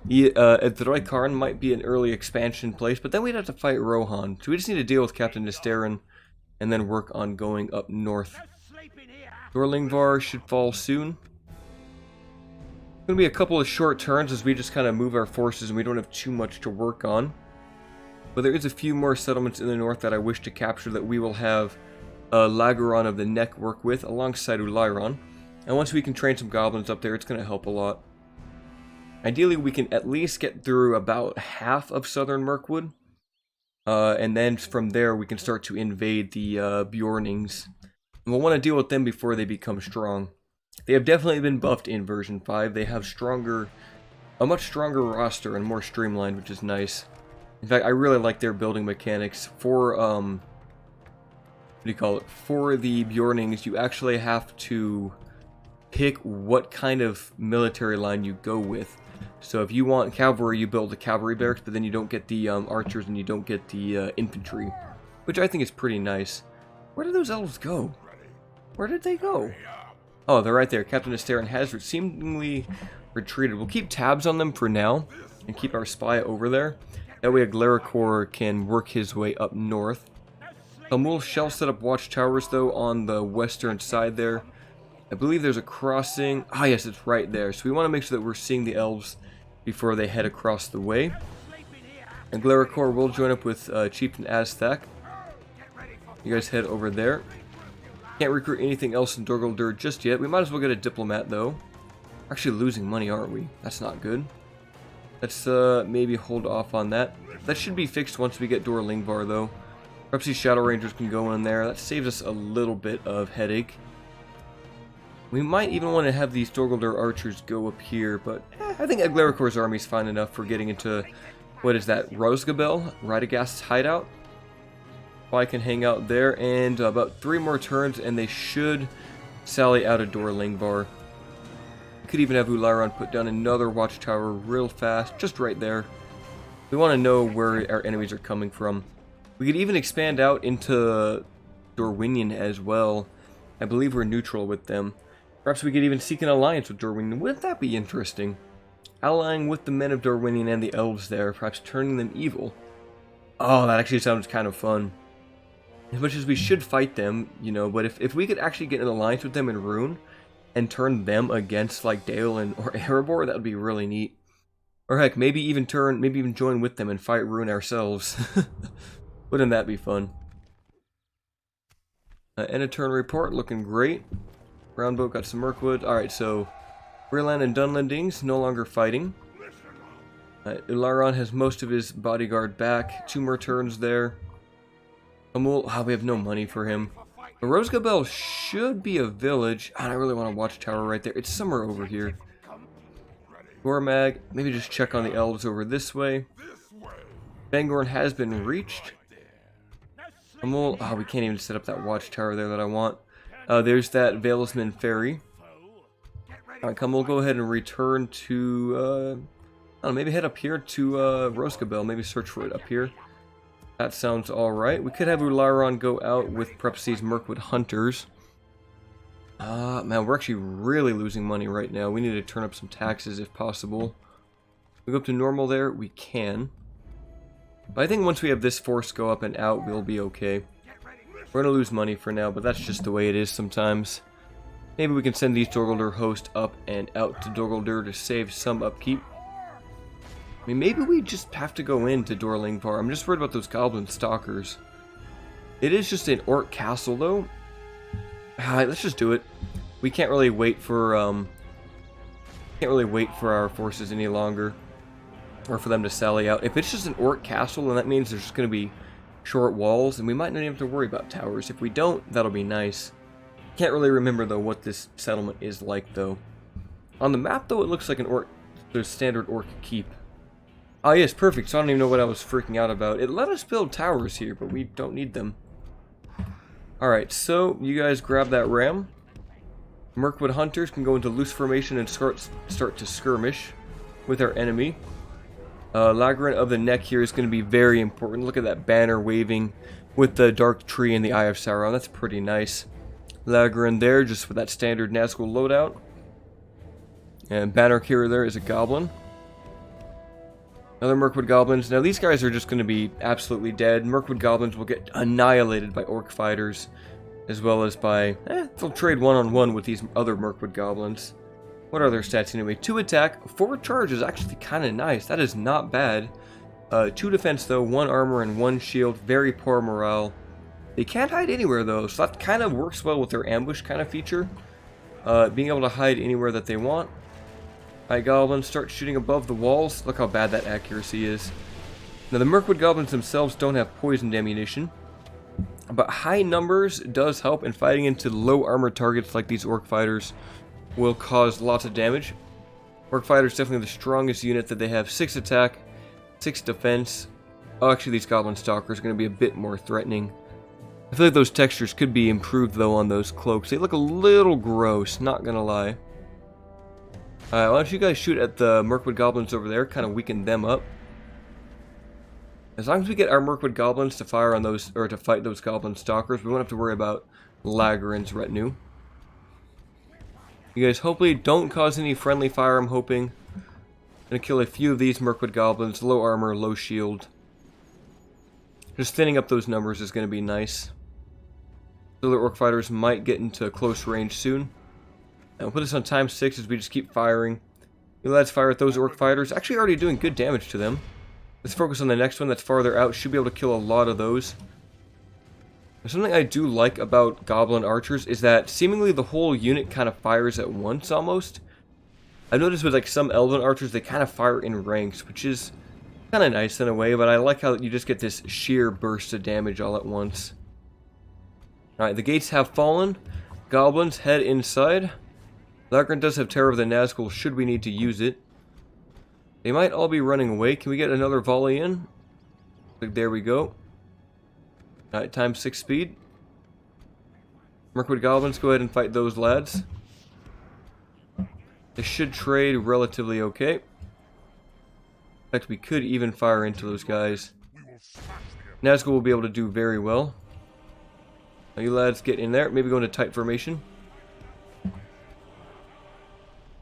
Edroikarn might be an early expansion place, but then we'd have to fight Rohan. So we just need to deal with Captain Nesterin and then work on going up north. Dorlingvar should fall soon. Going to be a couple of short turns as we just kind of move our forces and we don't have too much to work on. But there is a few more settlements in the north that I wish to capture that we will have Lagaron of the Neck work with alongside Ulairon. And once we can train some goblins up there, it's going to help a lot. Ideally, we can at least get through about half of southern Mirkwood. And then from there, we can start to invade the Bjornings. And we'll want to deal with them before they become strong. They have definitely been buffed in version 5. They have a much stronger roster and more streamlined, which is nice. In fact, I really like their building mechanics. For, what do you call it? For the Bjornings, you actually have to pick what kind of military line you go with. So if you want cavalry, you build the cavalry barracks, but then you don't get the archers and you don't get the infantry. Which I think is pretty nice. Where did those elves go? Where did they go? Oh, they're right there. Captain Nesterin has seemingly retreated. We'll keep tabs on them for now and keep our spy over there. That way Aglaricor can work his way up north. Khamul shall set up watchtowers, though, on the western side there. I believe there's a crossing. Ah, yes, it's right there. So we want to make sure that we're seeing the elves before they head across the way. Aglaricor will join up with Chieftain Aztec. You guys head over there. Can't recruit anything else in Dol Guldur just yet. We might as well get a diplomat, though. Actually losing money, aren't we? That's not good. Let's maybe hold off on that. That should be fixed once we get Dol Guldur, though. Perhaps these Shadow Rangers can go in there. That saves us a little bit of headache. We might even want to have these Dol Guldur archers go up here, but I think Aglaricór's army is fine enough for getting into, what is that, Rosgobel, Radagast's hideout. I can hang out there, and about 3 more turns, and they should sally out of Dol Guldur. Could even have Ularon put down another watchtower real fast, just right there. We want to know where our enemies are coming from. We could even expand out into Dorwinion as well. I believe we're neutral with them. Perhaps we could even seek an alliance with Dorwinion. Wouldn't that be interesting? Allying with the men of Dorwinion and the elves there, perhaps turning them evil. Oh, that actually sounds kind of fun. As much as we should fight them, you know, but if we could actually get an alliance with them in Rune, and turn them against like Dale or Erebor, that would be really neat. Or heck, maybe even join with them and fight Rune ourselves. Wouldn't that be fun? End of turn report, looking great. Brown boat got some Mirkwood. Alright, so Breland and Dunlendings no longer fighting. Ularon has most of his bodyguard back. 2 more turns there. Khamul, we have no money for him. Rosgobel should be a village. I really want a watchtower right there. It's somewhere over here. Gormag, maybe just check on the elves over this way. Fangorn has been reached. Khamul, we can't even set up that watchtower there that I want. There's that Valisman ferry. Alright, Khamul, go ahead and return to, I don't know, maybe head up here to Rosgobel. Maybe search for it up here. That sounds alright. We could have Ularon go out with perhaps these Mirkwood hunters. Man, we're actually really losing money right now. We need to turn up some taxes if possible. We go up to normal there, we can. But I think once we have this force go up and out, we'll be okay. We're going to lose money for now, but that's just the way it is sometimes. Maybe we can send these Dol Guldur hosts up and out to Dol Guldur to save some upkeep. I mean, maybe we just have to go into Dol Guldur. I'm just worried about those goblin stalkers. It is just an orc castle, though. Let's just do it. We can't really wait for our forces any longer, or for them to sally out. If it's just an orc castle, then that means there's just going to be short walls, and we might not even have to worry about towers. If we don't, that'll be nice. Can't really remember though what this settlement is like though. On the map though, it looks like there's standard orc keep. Oh yes, perfect. So I don't even know what I was freaking out about. It let us build towers here, but we don't need them. Alright, so you guys grab that ram. Mirkwood hunters can go into loose formation and start to skirmish with our enemy. Labyrinth of the Neck here is going to be very important. Look at that banner waving with the dark tree and the Eye of Sauron. That's pretty nice. Labyrinth there, just with that standard Nazgul loadout. And banner carrier there is a goblin. Another Mirkwood goblins. Now these guys are just going to be absolutely dead. Mirkwood goblins will get annihilated by orc fighters, as well as by, they'll trade one-on-one with these other Mirkwood goblins. What are their stats anyway? 2 attack, 4 charge is actually kind of nice. That is not bad. 2 defense though, 1 armor and 1 shield. Very poor morale. They can't hide anywhere though, so that kind of works well with their ambush kind of feature. Being able to hide anywhere that they want. Alright, goblins, start shooting above the walls. Look how bad that accuracy is. Now the Mirkwood goblins themselves don't have poisoned ammunition, but high numbers does help, and fighting into low armor targets like these orc fighters will cause lots of damage. Orc fighters definitely the strongest unit that they have. 6 attack, 6 defense. Oh, actually these goblin stalkers are going to be a bit more threatening. I feel like those textures could be improved though on those cloaks. They look a little gross, not gonna lie. Alright, why don't you guys shoot at the Mirkwood goblins over there, kind of weaken them up. As long as we get our Mirkwood goblins to fire on those, or to fight those goblin stalkers, we won't have to worry about Labyrinth's retinue. You guys hopefully don't cause any friendly fire, I'm hoping. Gonna kill a few of these Mirkwood goblins, low armor, low shield. Just thinning up those numbers is gonna be nice. The other orc fighters might get into close range soon. And we'll put this on times 6 as we just keep firing. You lads fire at those orc fighters. Actually already doing good damage to them. Let's focus on the next one that's farther out. Should be able to kill a lot of those. Something I do like about goblin archers is that seemingly the whole unit kind of fires at once almost. I noticed with like some elven archers, they kind of fire in ranks, which is kind of nice in a way, but I like how you just get this sheer burst of damage all at once. Alright, the gates have fallen. Goblins, head inside. Lorien does have Terror of the Nazgul should we need to use it. They might all be running away. Can we get another volley in? Like, there we go. Alright, times 6 speed. Mirkwood goblins, go ahead and fight those lads. They should trade relatively okay. In fact, we could even fire into those guys. Nazgul will be able to do very well. Now you lads get in there. Maybe go into tight formation.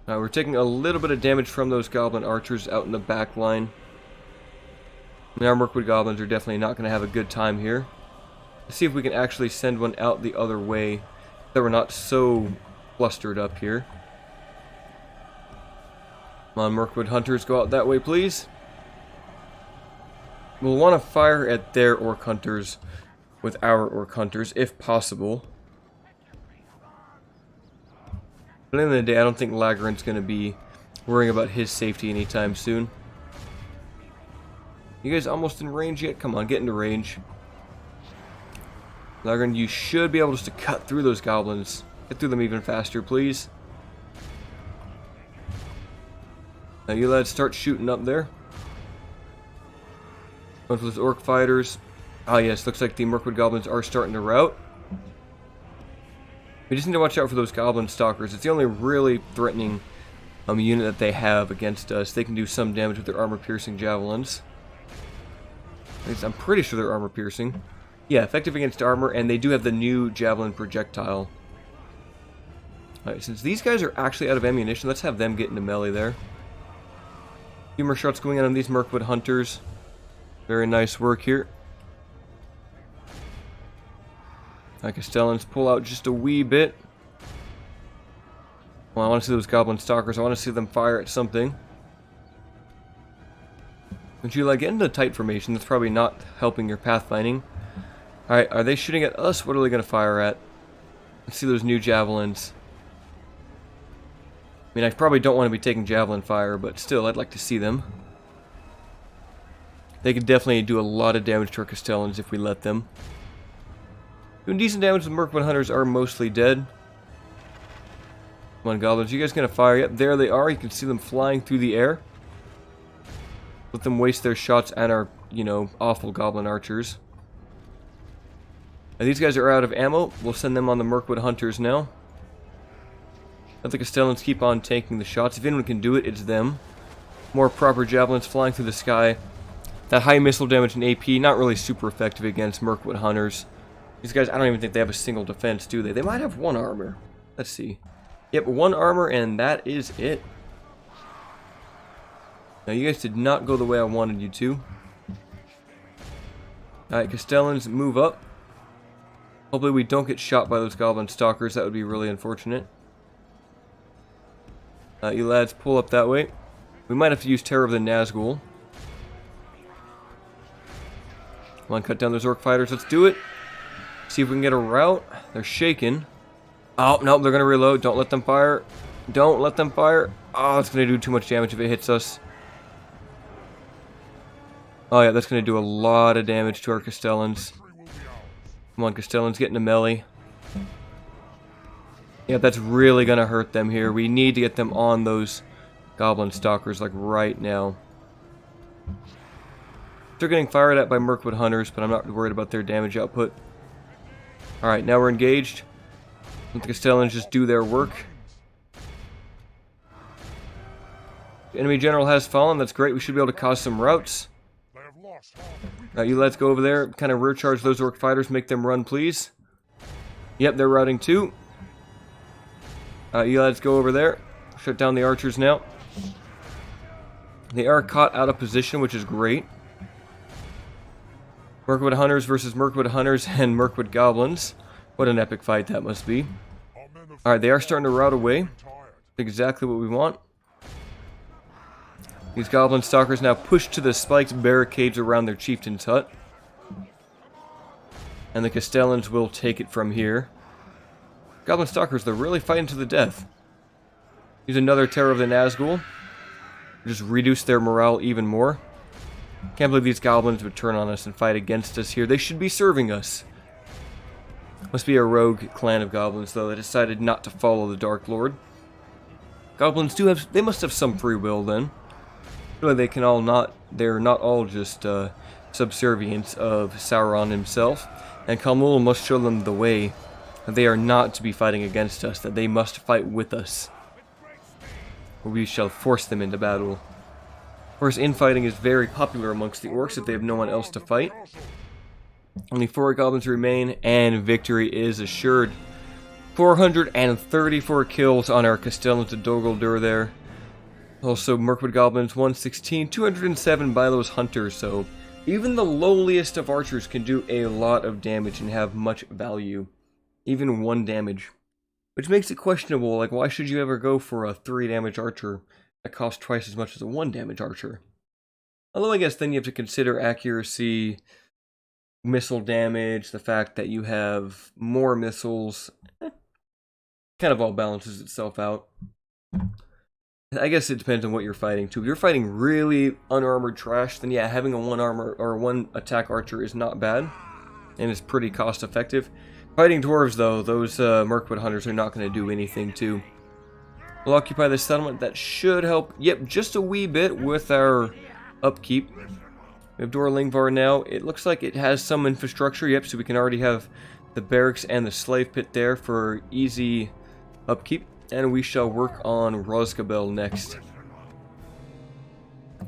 Now we're taking a little bit of damage from those goblin archers out in the back line. I mean, our Mirkwood goblins are definitely not going to have a good time here. Let's see if we can actually send one out the other way, so that we're not so clustered up here. Come on, Mirkwood hunters, go out that way, please. We'll want to fire at their orc hunters with our orc hunters, if possible. But at the end of the day, I don't think Lorrien's going to be worrying about his safety anytime soon. You guys almost in range yet? Come on, get into range. Lorien, you should be able just to cut through those goblins. Get through them even faster, please. Now you lads start shooting up there. Going for those orc fighters. Ah yes, looks like the Mirkwood goblins are starting to rout. We just need to watch out for those goblin stalkers. It's the only really threatening unit that they have against us. They can do some damage with their armor-piercing javelins. At least I'm pretty sure they're armor-piercing. Yeah, effective against armor, and they do have the new javelin projectile. Alright, since these guys are actually out of ammunition, let's have them get into melee there. A few more shots going on these Mirkwood hunters. Very nice work here. Castellans pull out just a wee bit. Well, I want to see those goblin stalkers. I want to see them fire at something. Would you like get into tight formation? That's probably not helping your pathfinding. Alright, are they shooting at us? What are they going to fire at? Let's see those new javelins. I mean, I probably don't want to be taking javelin fire, but still, I'd like to see them. They could definitely do a lot of damage to our Castellans if we let them. Doing decent damage. The Mirkwood hunters are mostly dead. Come on, goblins. You guys gonna fire? Yep, there they are. You can see them flying through the air. Let them waste their shots and our, you know, awful goblin archers. Now, these guys are out of ammo. We'll send them on the Mirkwood hunters now. Let the Castellans keep on taking the shots. If anyone can do it, it's them. More proper javelins flying through the sky. That high missile damage and AP, not really super effective against Mirkwood hunters. These guys, I don't even think they have a single defense, do they? They might have one armor. Let's see. Yep, one armor, and that is it. Now, you guys did not go the way I wanted you to. Alright, Castellans, move up. Hopefully we don't get shot by those goblin stalkers. That would be really unfortunate. You lads, pull up that way. We might have to use Terror of the Nazgul. Come on, cut down those orc fighters. Let's do it. See if we can get a rout. They're shaking. Oh, no, they're going to reload. Don't let them fire. Don't let them fire. Oh, it's going to do too much damage if it hits us. Oh, yeah, that's going to do a lot of damage to our Castellans. Come on, Castellans, get into melee. Yeah, that's really going to hurt them here. We need to get them on those goblin stalkers, like, right now. They're getting fired at by Mirkwood hunters, but I'm not worried about their damage output. Alright, now we're engaged. Let the Castellans just do their work. The enemy general has fallen. That's great. We should be able to cause some routs. You lads go over there. Kind of rear charge those orc fighters. Make them run, please. Yep, they're routing too. You lads go over there. Shut down the archers now. They are caught out of position, which is great. Mirkwood hunters versus Mirkwood hunters and Mirkwood goblins. What an epic fight that must be. Alright, they are starting to rout away. Exactly what we want. These goblin stalkers now push to the spiked barricades around their chieftain's hut. And the Castellans will take it from here. Goblin stalkers, they're really fighting to the death. Use another Terror of the Nazgul. Just reduce their morale even more. Can't believe these goblins would turn on us and fight against us here. They should be serving us. Must be a rogue clan of goblins, though, that decided not to follow the Dark Lord. Goblins do have... They must have some free will, then. Really, they can all not... They're not all just subservients of Sauron himself. And Khamul must show them the way. That they are not to be fighting against us. That they must fight with us. Or we shall force them into battle. Of course, infighting is very popular amongst the orcs if they have no one else to fight. Only 4 goblins remain, and victory is assured. 434 kills on our Castellans of Dol Guldur there. Also, Mirkwood goblins 116, 207 by those hunters, so even the lowliest of archers can do a lot of damage and have much value. Even 1 damage. Which makes it questionable, like why should you ever go for a 3 damage archer that costs twice as much as a 1 damage archer? Although I guess then you have to consider accuracy, missile damage, the fact that you have more missiles. Kind of all balances itself out. I guess it depends on what you're fighting too. If you're fighting really unarmored trash, then yeah, having a 1 armor or 1 attack archer is not bad. And it's pretty cost effective. Fighting dwarves though, those Mirkwood hunters are not going to do anything too. We'll occupy this settlement. That should help, yep, just a wee bit with our upkeep. We have Dor Lingvar now. It looks like it has some infrastructure, yep, so we can already have the barracks and the slave pit there for easy upkeep. And we shall work on Rosgobel next.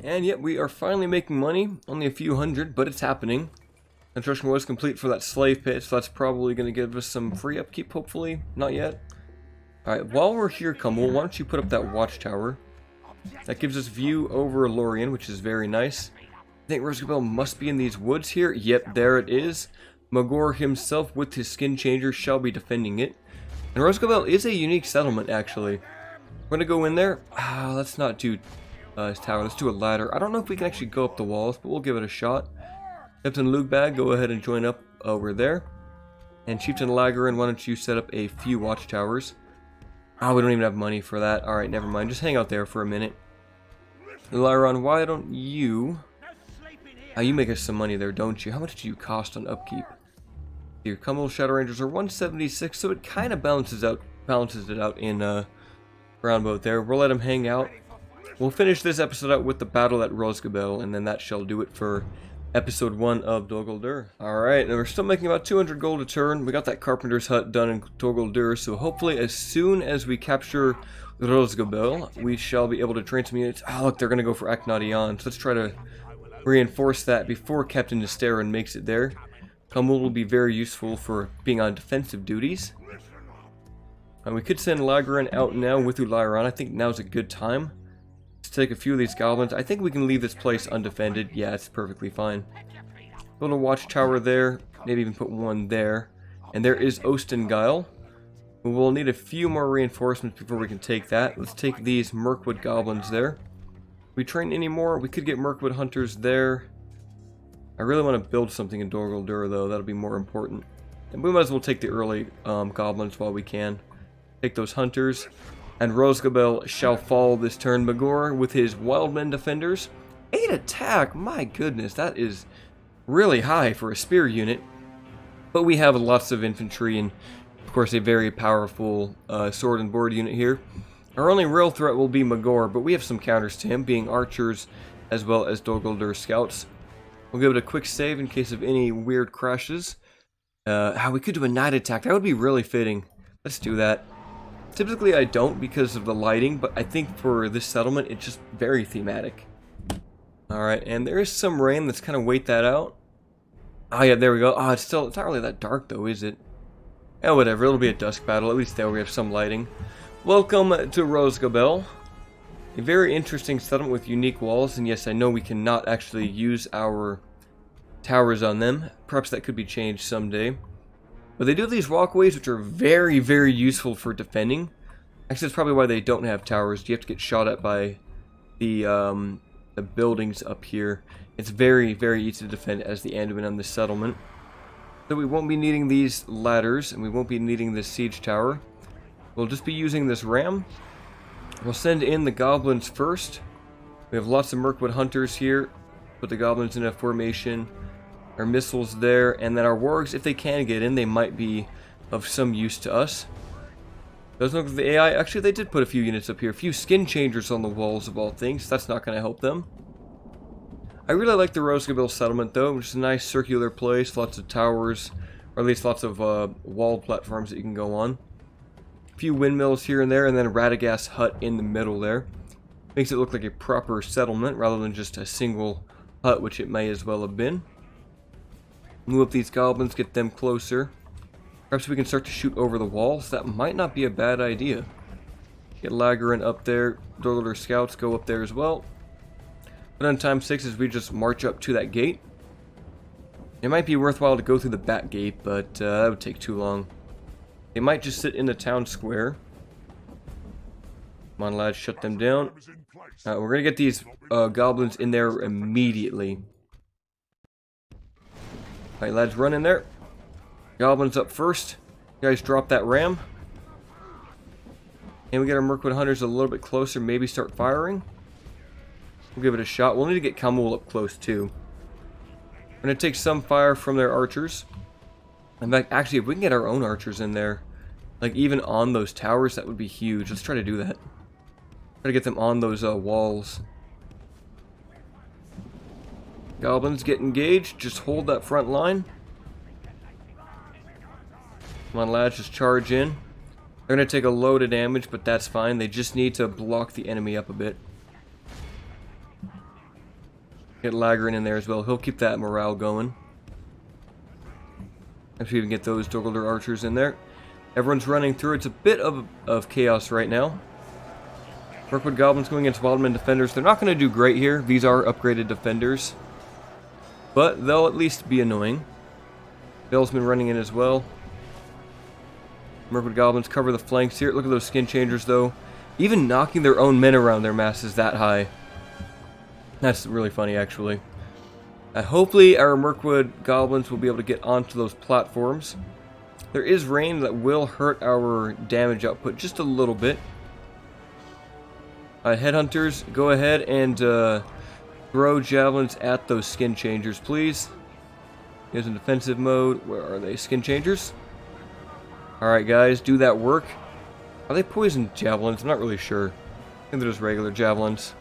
And yep, we are finally making money. Only a few hundred, but it's happening. Construction was complete for that slave pit, so that's probably going to give us some free upkeep, hopefully. Not yet. Alright, while we're here, Khamul, why don't you put up that watchtower? That gives us view over Lorien, which is very nice. I think Rosgobel must be in these woods here. Yep, there it is. Mordor himself with his skin changer shall be defending it. And Rosgobel is a unique settlement, actually. We're going to go in there. Let's not do his tower. Let's do a ladder. I don't know if we can actually go up the walls, but we'll give it a shot. Captain Lugbag, go ahead and join up over there. And Chieftain Lagarin, why don't you set up a few watchtowers? We don't even have money for that. Alright, never mind. Just hang out there for a minute. Lyron, why don't you... you make us some money there, don't you? How much do you cost on upkeep? Your Khamul Shadow Rangers are 176, so it kind of balances it out in roundabout there. We'll let them hang out. We'll finish this episode out with the battle at Rosgobel, and then that shall do it for episode 1 of Dol Guldur. Alright, and we're still making about 200 gold a turn. We got that carpenter's hut done in Dol Guldur, so hopefully as soon as we capture Rosgobel, we shall be able to train some units. Look, they're going to go for Achnation, so let's try to reinforce that before Captain Nesterin makes it there. Khamul will be very useful for being on defensive duties. And we could send Lagarin out now with Lyron. I think now's a good time. Let's take a few of these goblins. I think we can leave this place undefended. Yeah, it's perfectly fine. Build a watchtower there. Maybe even put one there. And there is Ostengile. We'll need a few more reinforcements before we can take that. Let's take these Mirkwood goblins there. If we train any more, we could get Mirkwood hunters there. I really want to build something in Dol Guldur though. That'll be more important. And we might as well take the early goblins while we can. Take those hunters. And Rosgobel shall fall this turn. Magor with his Wildmen defenders. 8 attack! My goodness, that is really high for a spear unit. But we have lots of infantry and, of course, a very powerful sword and board unit here. Our only real threat will be Magor, but we have some counters to him, being archers as well as Dol Guldur scouts. We'll give it a quick save in case of any weird crashes. We could do a night attack. That would be really fitting. Let's do that. Typically I don't because of the lighting, but I think for this settlement it's just very thematic. Alright, and there is some rain. Let's kind of wait that out. Yeah, there we go. It's not really that dark though, is it? Yeah, whatever. It'll be a dusk battle. At least there we have some lighting. Welcome to Rosgobel. A very interesting settlement with unique walls, and yes, I know we cannot actually use our towers on them. Perhaps that could be changed someday. But they do have these walkways, which are very, very useful for defending. Actually, that's probably why they don't have towers. You have to get shot at by the buildings up here. It's very, very easy to defend as the Anduin on this settlement. So we won't be needing these ladders, and we won't be needing this siege tower. We'll just be using this ram. We'll send in the goblins first. We have lots of Mirkwood hunters here. Put the goblins in a formation. Our missiles there, and then our wargs, if they can get in, they might be of some use to us. Doesn't look like the AI. Actually, they did put a few units up here. A few skin changers on the walls of all things. That's not going to help them. I really like the Rosgobel settlement, though, which is a nice circular place. Lots of towers, or at least lots of walled platforms that you can go on. A few windmills here and there, and then a Radagast hut in the middle there. Makes it look like a proper settlement rather than just a single hut, which it may as well have been. Move up these goblins, get them closer. Perhaps we can start to shoot over the walls. That might not be a bad idea. Get Lagrin up there. Dol Guldur scouts go up there as well. But on time 6 is we just march up to that gate. It might be worthwhile to go through the back gate, but that would take too long. They might just sit in the town square. Come on, lads, shut them down. We're going to get these goblins in there immediately. Alright, lads, run in there. Goblins up first. You guys drop that ram. And we get our Mirkwood hunters a little bit closer, maybe start firing. We'll give it a shot. We'll need to get Khamul up close too. We're going to take some fire from their archers. In fact, actually, if we can get our own archers in there, like even on those towers, that would be huge. Let's try to do that. Try to get them on those walls. Goblins, get engaged. Just hold that front line. Come on, lads, just charge in. They're going to take a load of damage, but that's fine. They just need to block the enemy up a bit. Get Lagrin in there as well. He'll keep that morale going. If we even get those Dol Guldur archers in there. Everyone's running through. It's a bit of chaos right now. Mirkwood goblins going against Wildman defenders. They're not going to do great here. These are upgraded defenders. But they'll at least be annoying. Bellsman running in as well. Mirkwood goblins cover the flanks here. Look at those skin changers though. Even knocking their own men around their masses that high. That's really funny actually. Hopefully our Mirkwood goblins will be able to get onto those platforms. There is rain that will hurt our damage output just a little bit. Headhunters, go ahead and throw javelins at those skin changers, please. Here's in defensive mode. Where are they? Skin changers? Alright, guys, do that work. Are they poisoned javelins? I'm not really sure. I think they're just regular javelins.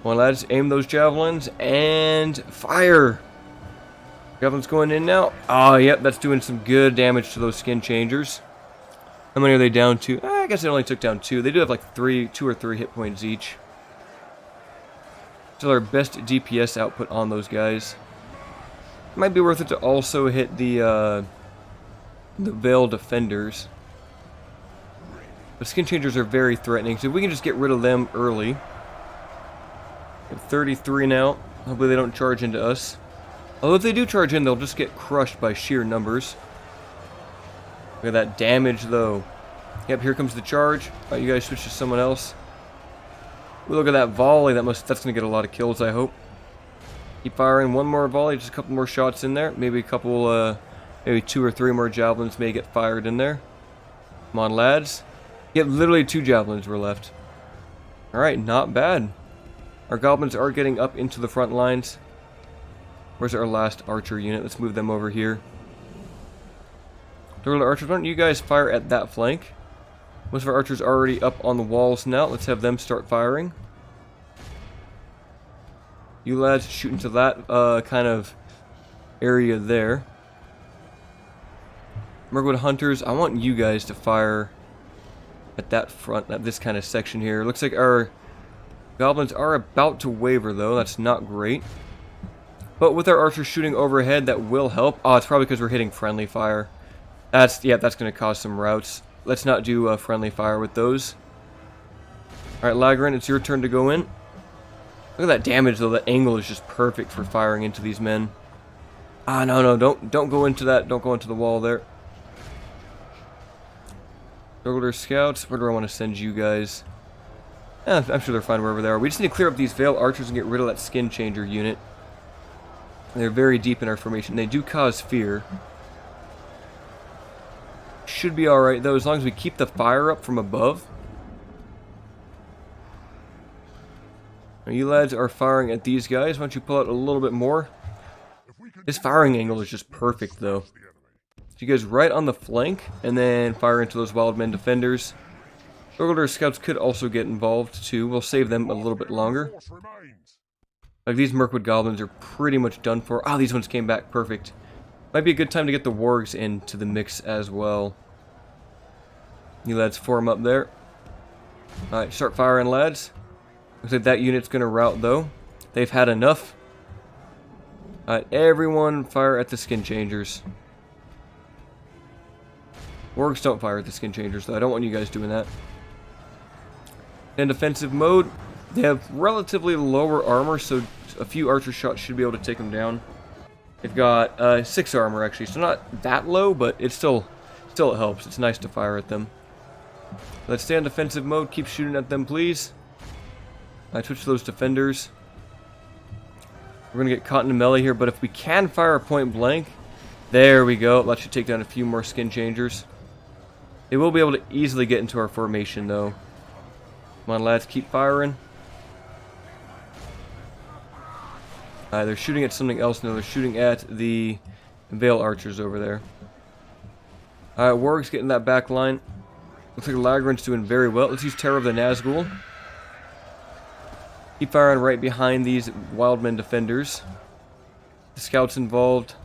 Come on, lads, aim those javelins and fire! Javelins going in now. Oh, yep, that's doing some good damage to those skin changers. How many are they down to? I guess they only took down 2. They do have like 2 or 3 hit points each. Still our best DPS output on those guys. It might be worth it to also hit the Veil defenders. The skin changers are very threatening, so if we can just get rid of them early. We have 33 now. Hopefully they don't charge into us. Although if they do charge in, they'll just get crushed by sheer numbers. Look at that damage, though. Yep, here comes the charge. Alright, you guys switch to someone else. Ooh, look at that volley. That's going to get a lot of kills, I hope. Keep firing. One more volley. Just a couple more shots in there. Maybe a couple, maybe 2 or 3 more javelins may get fired in there. Come on, lads. Yep, literally 2 javelins were left. Alright, not bad. Our goblins are getting up into the front lines. Where's our last archer unit? Let's move them over here. Dol Guldur archers, why don't you guys fire at that flank? Most of our archers are already up on the walls now. Let's have them start firing. You lads shoot into that kind of area there. Mirkwood hunters, I want you guys to fire at that front, at this kind of section here. Looks like our goblins are about to waver though. That's not great. But with our archers shooting overhead, that will help. Oh, it's probably because we're hitting friendly fire. That's going to cause some routes. Let's not do friendly fire with those. Alright, Lagrin, it's your turn to go in. Look at that damage, though. That angle is just perfect for firing into these men. Ah, no, don't go into that. Don't go into the wall there. Dol Guldur scouts. Where do I want to send you guys? I'm sure they're fine wherever they are. We just need to clear up these Veil archers and get rid of that skin changer unit. They're very deep in our formation. They do cause fear. Should be alright, though, as long as we keep the fire up from above. Now you lads are firing at these guys. Why don't you pull out a little bit more? This firing angle is just perfect, though. So you guys right on the flank, and then fire into those Wildmen defenders. Dol Guldur scouts could also get involved, too. We'll save them a little bit longer. Like, these Mirkwood goblins are pretty much done for. Ah, these ones came back perfect. Might be a good time to get the wargs into the mix as well. You lads form up there. Alright, start firing, lads. Looks like that unit's going to rout, though. They've had enough. Alright, everyone fire at the skin changers. Wargs don't fire at the skin changers, though. I don't want you guys doing that. In defensive mode, they have relatively lower armor, so a few archer shots should be able to take them down. They've got 6 armor, actually, so not that low, but it still helps. It's nice to fire at them. Let's stay on defensive mode. Keep shooting at them, please. I switch to those defenders. We're going to get caught in a melee here, but if we can fire a point blank, there we go. That should take down a few more skin changers. They will be able to easily get into our formation, though. Come on, lads, keep firing. They're shooting at something else now. They're shooting at the Veil Archers over there. Alright, wargs getting that back line. Looks like Lagran's doing very well. Let's use Terror of the Nazgul. Keep firing right behind these Wildmen defenders. The scouts involved.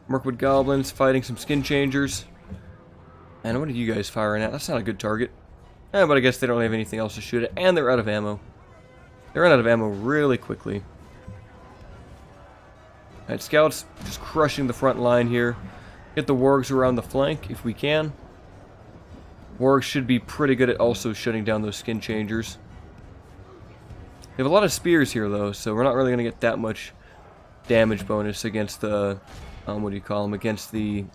Mirkwood goblins fighting some skin changers. And what are you guys firing at? That's not a good target. But I guess they don't have anything else to shoot at. And they're out of ammo. They run out of ammo really quickly. Alright, scouts just crushing the front line here. Get the wargs around the flank if we can. Wargs should be pretty good at also shutting down those skin changers. They have a lot of spears here, though, so we're not really going to get that much damage bonus against the, what do you call them, against the,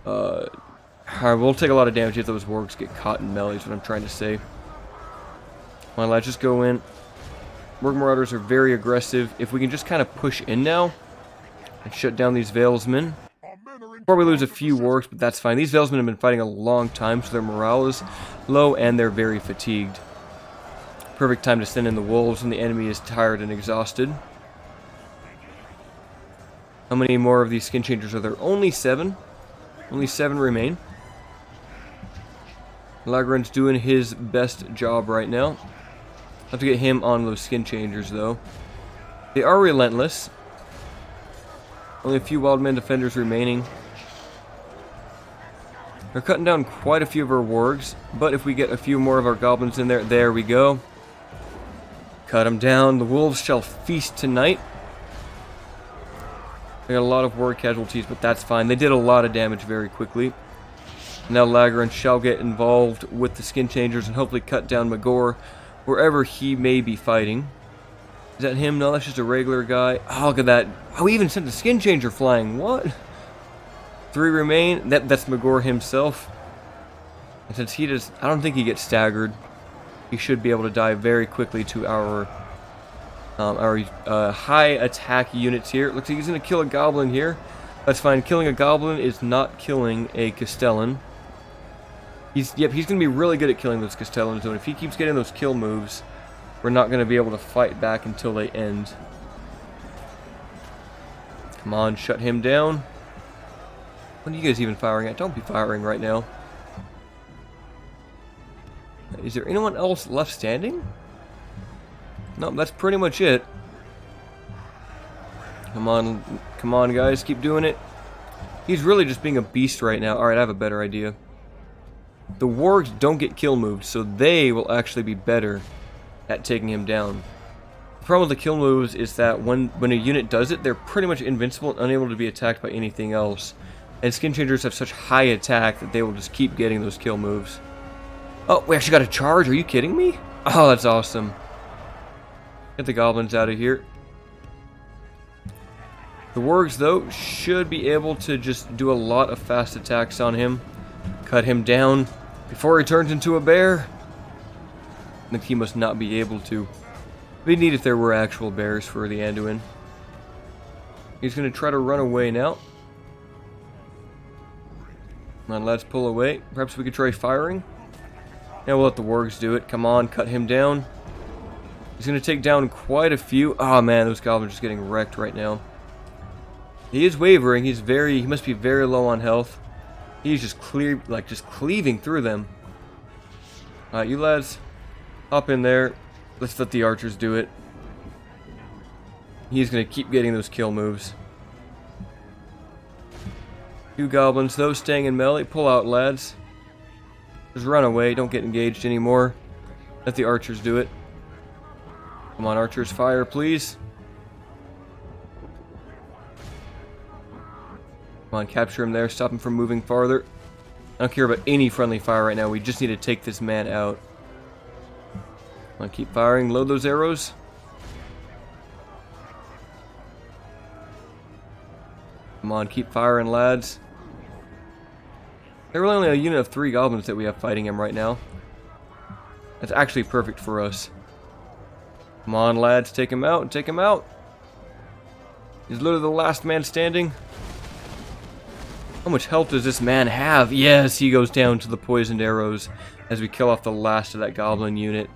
we'll take a lot of damage if those wargs get caught in melee, is what I'm trying to say. Come on, let's just go in. Warg Marauders are very aggressive. If we can just kind of push in now and shut down these Veilsmen. Before we lose a few wargs, but that's fine. These Veilsmen have been fighting a long time, so their morale is low and they're very fatigued. Perfect time to send in the wolves when the enemy is tired and exhausted. How many more of these skin changers are there? Only 7. Only 7 remain. Lagran's doing his best job right now. Have to get him on those skin changers, though. They are relentless. Only a few Wildmen defenders remaining. They're cutting down quite a few of our wargs, but if we get a few more of our goblins in there, there we go. Cut them down. The wolves shall feast tonight. They got a lot of warg casualties, but that's fine. They did a lot of damage very quickly. Now Lagran shall get involved with the skin changers and hopefully cut down Magor wherever he may be fighting. Is that him? No, that's just a regular guy. Oh, look at that. Oh, he even sent the skin changer flying. What? 3 remain. That's Magor himself. And since he does, I don't think he gets staggered. He should be able to die very quickly to our high attack units here. Looks like he's going to kill a goblin here. That's fine. Killing a goblin is not killing a Castellan. He's going to be really good at killing those Castellans, though. If he keeps getting those kill moves, we're not going to be able to fight back until they end. Come on, shut him down. What are you guys even firing at? Don't be firing right now. Is there anyone else left standing? No, that's pretty much it. Come on, guys, keep doing it. He's really just being a beast right now. Alright, I have a better idea. The wargs don't get kill moves, so they will actually be better at taking him down. The problem with the kill moves is that when a unit does it, they're pretty much invincible and unable to be attacked by anything else. And skin changers have such high attack that they will just keep getting those kill moves. Oh, we actually got a charge? Are you kidding me? Oh, that's awesome. Get the goblins out of here. The wargs, though, should be able to just do a lot of fast attacks on him. Cut him down before he turns into a bear. I think he must not be able to. It'd be neat if there were actual bears for the Anduin. He's going to try to run away now. Come on, let's pull away. Perhaps we could try firing. Yeah, we'll let the wargs do it. Come on, cut him down. He's going to take down quite a few. Oh man, those goblins are just getting wrecked right now. He is wavering. He must be very low on health. He's just cleaving through them. Alright, you lads, hop in there. Let's let the archers do it. He's going to keep getting those kill moves. 2 goblins, those staying in melee. Pull out, lads. Just run away. Don't get engaged anymore. Let the archers do it. Come on, archers, fire, please. Come on, capture him there. Stop him from moving farther. I don't care about any friendly fire right now. We just need to take this man out. Come on, keep firing. Load those arrows. Come on, keep firing, lads. There are only a unit of 3 goblins that we have fighting him right now. That's actually perfect for us. Come on, lads, take him out, take him out. He's literally the last man standing. How much health does this man have? Yes, he goes down to the poisoned arrows as we kill off the last of that goblin unit.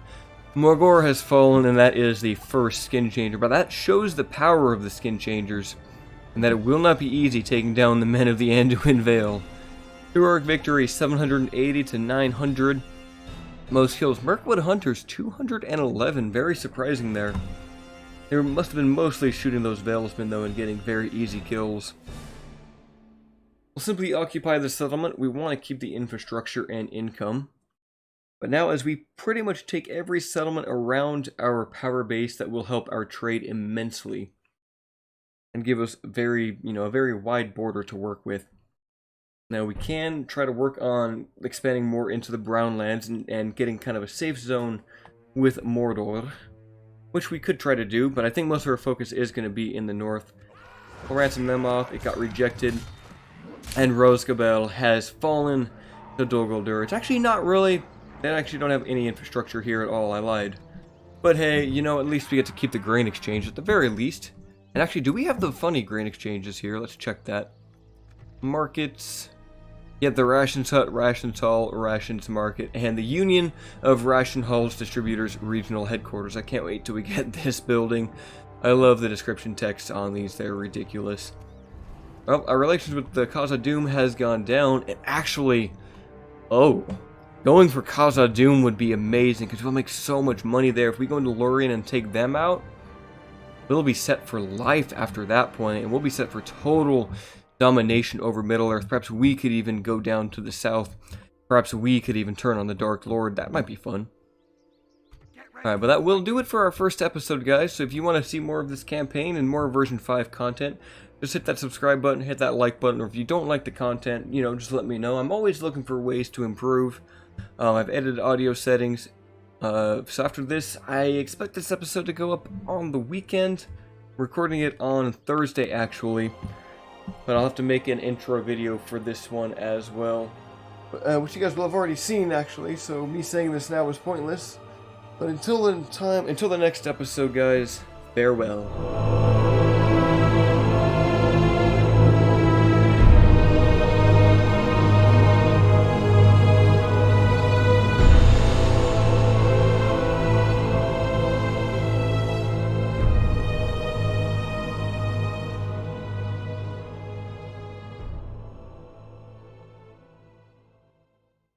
Mordor has fallen, and that is the first skin changer. But that shows the power of the skin changers, and that it will not be easy taking down the men of the Anduin Vale. Heroic victory, 780 to 900. Most kills, Mirkwood Hunters, 211. Very surprising there. They must have been mostly shooting those Valesmen, though, and getting very easy kills. We'll simply occupy the settlement. We want to keep the infrastructure and income. But now, as we pretty much take every settlement around our power base, that will help our trade immensely. And give us a very wide border to work with. Now we can try to work on expanding more into the Brown Lands and getting kind of a safe zone with Mordor, which we could try to do, but I think most of our focus is going to be in the north. We'll ransom them off. It got rejected, and Rosgobel has fallen to Dol Guldur. It's actually not really. They actually don't have any infrastructure here at all. I lied. But hey, you know, at least we get to keep the grain exchange at the very least. And actually, do we have the funny grain exchanges here? Let's check that. Markets. Yet the Rations Hut, Rations Hall, Rations Market, and the Union of Ration Halls Distributors Regional Headquarters. I can't wait till we get this building. I love the description text on these. They're ridiculous. Well, our relations with the Khazad-dûm has gone down, and actually, going for Khazad-dûm would be amazing, because we'll make so much money there. If we go into Lorien and take them out, we'll be set for life after that point, and we'll be set for total domination over Middle-earth. Perhaps we could even go down to the south. Perhaps we could even turn on the Dark Lord. That might be fun. Alright, but that will do it for our first episode, guys. So if you want to see more of this campaign and more version 5 content, just hit that subscribe button, hit that like button, or if you don't like the content, you know, just let me know. I'm always looking for ways to improve. I've edited audio settings. So after this, I expect this episode to go up on the weekend. Recording it on Thursday, actually. But I'll have to make an intro video for this one as well. Which you guys will have already seen, actually, so me saying this now is pointless. But until the next episode, guys, farewell.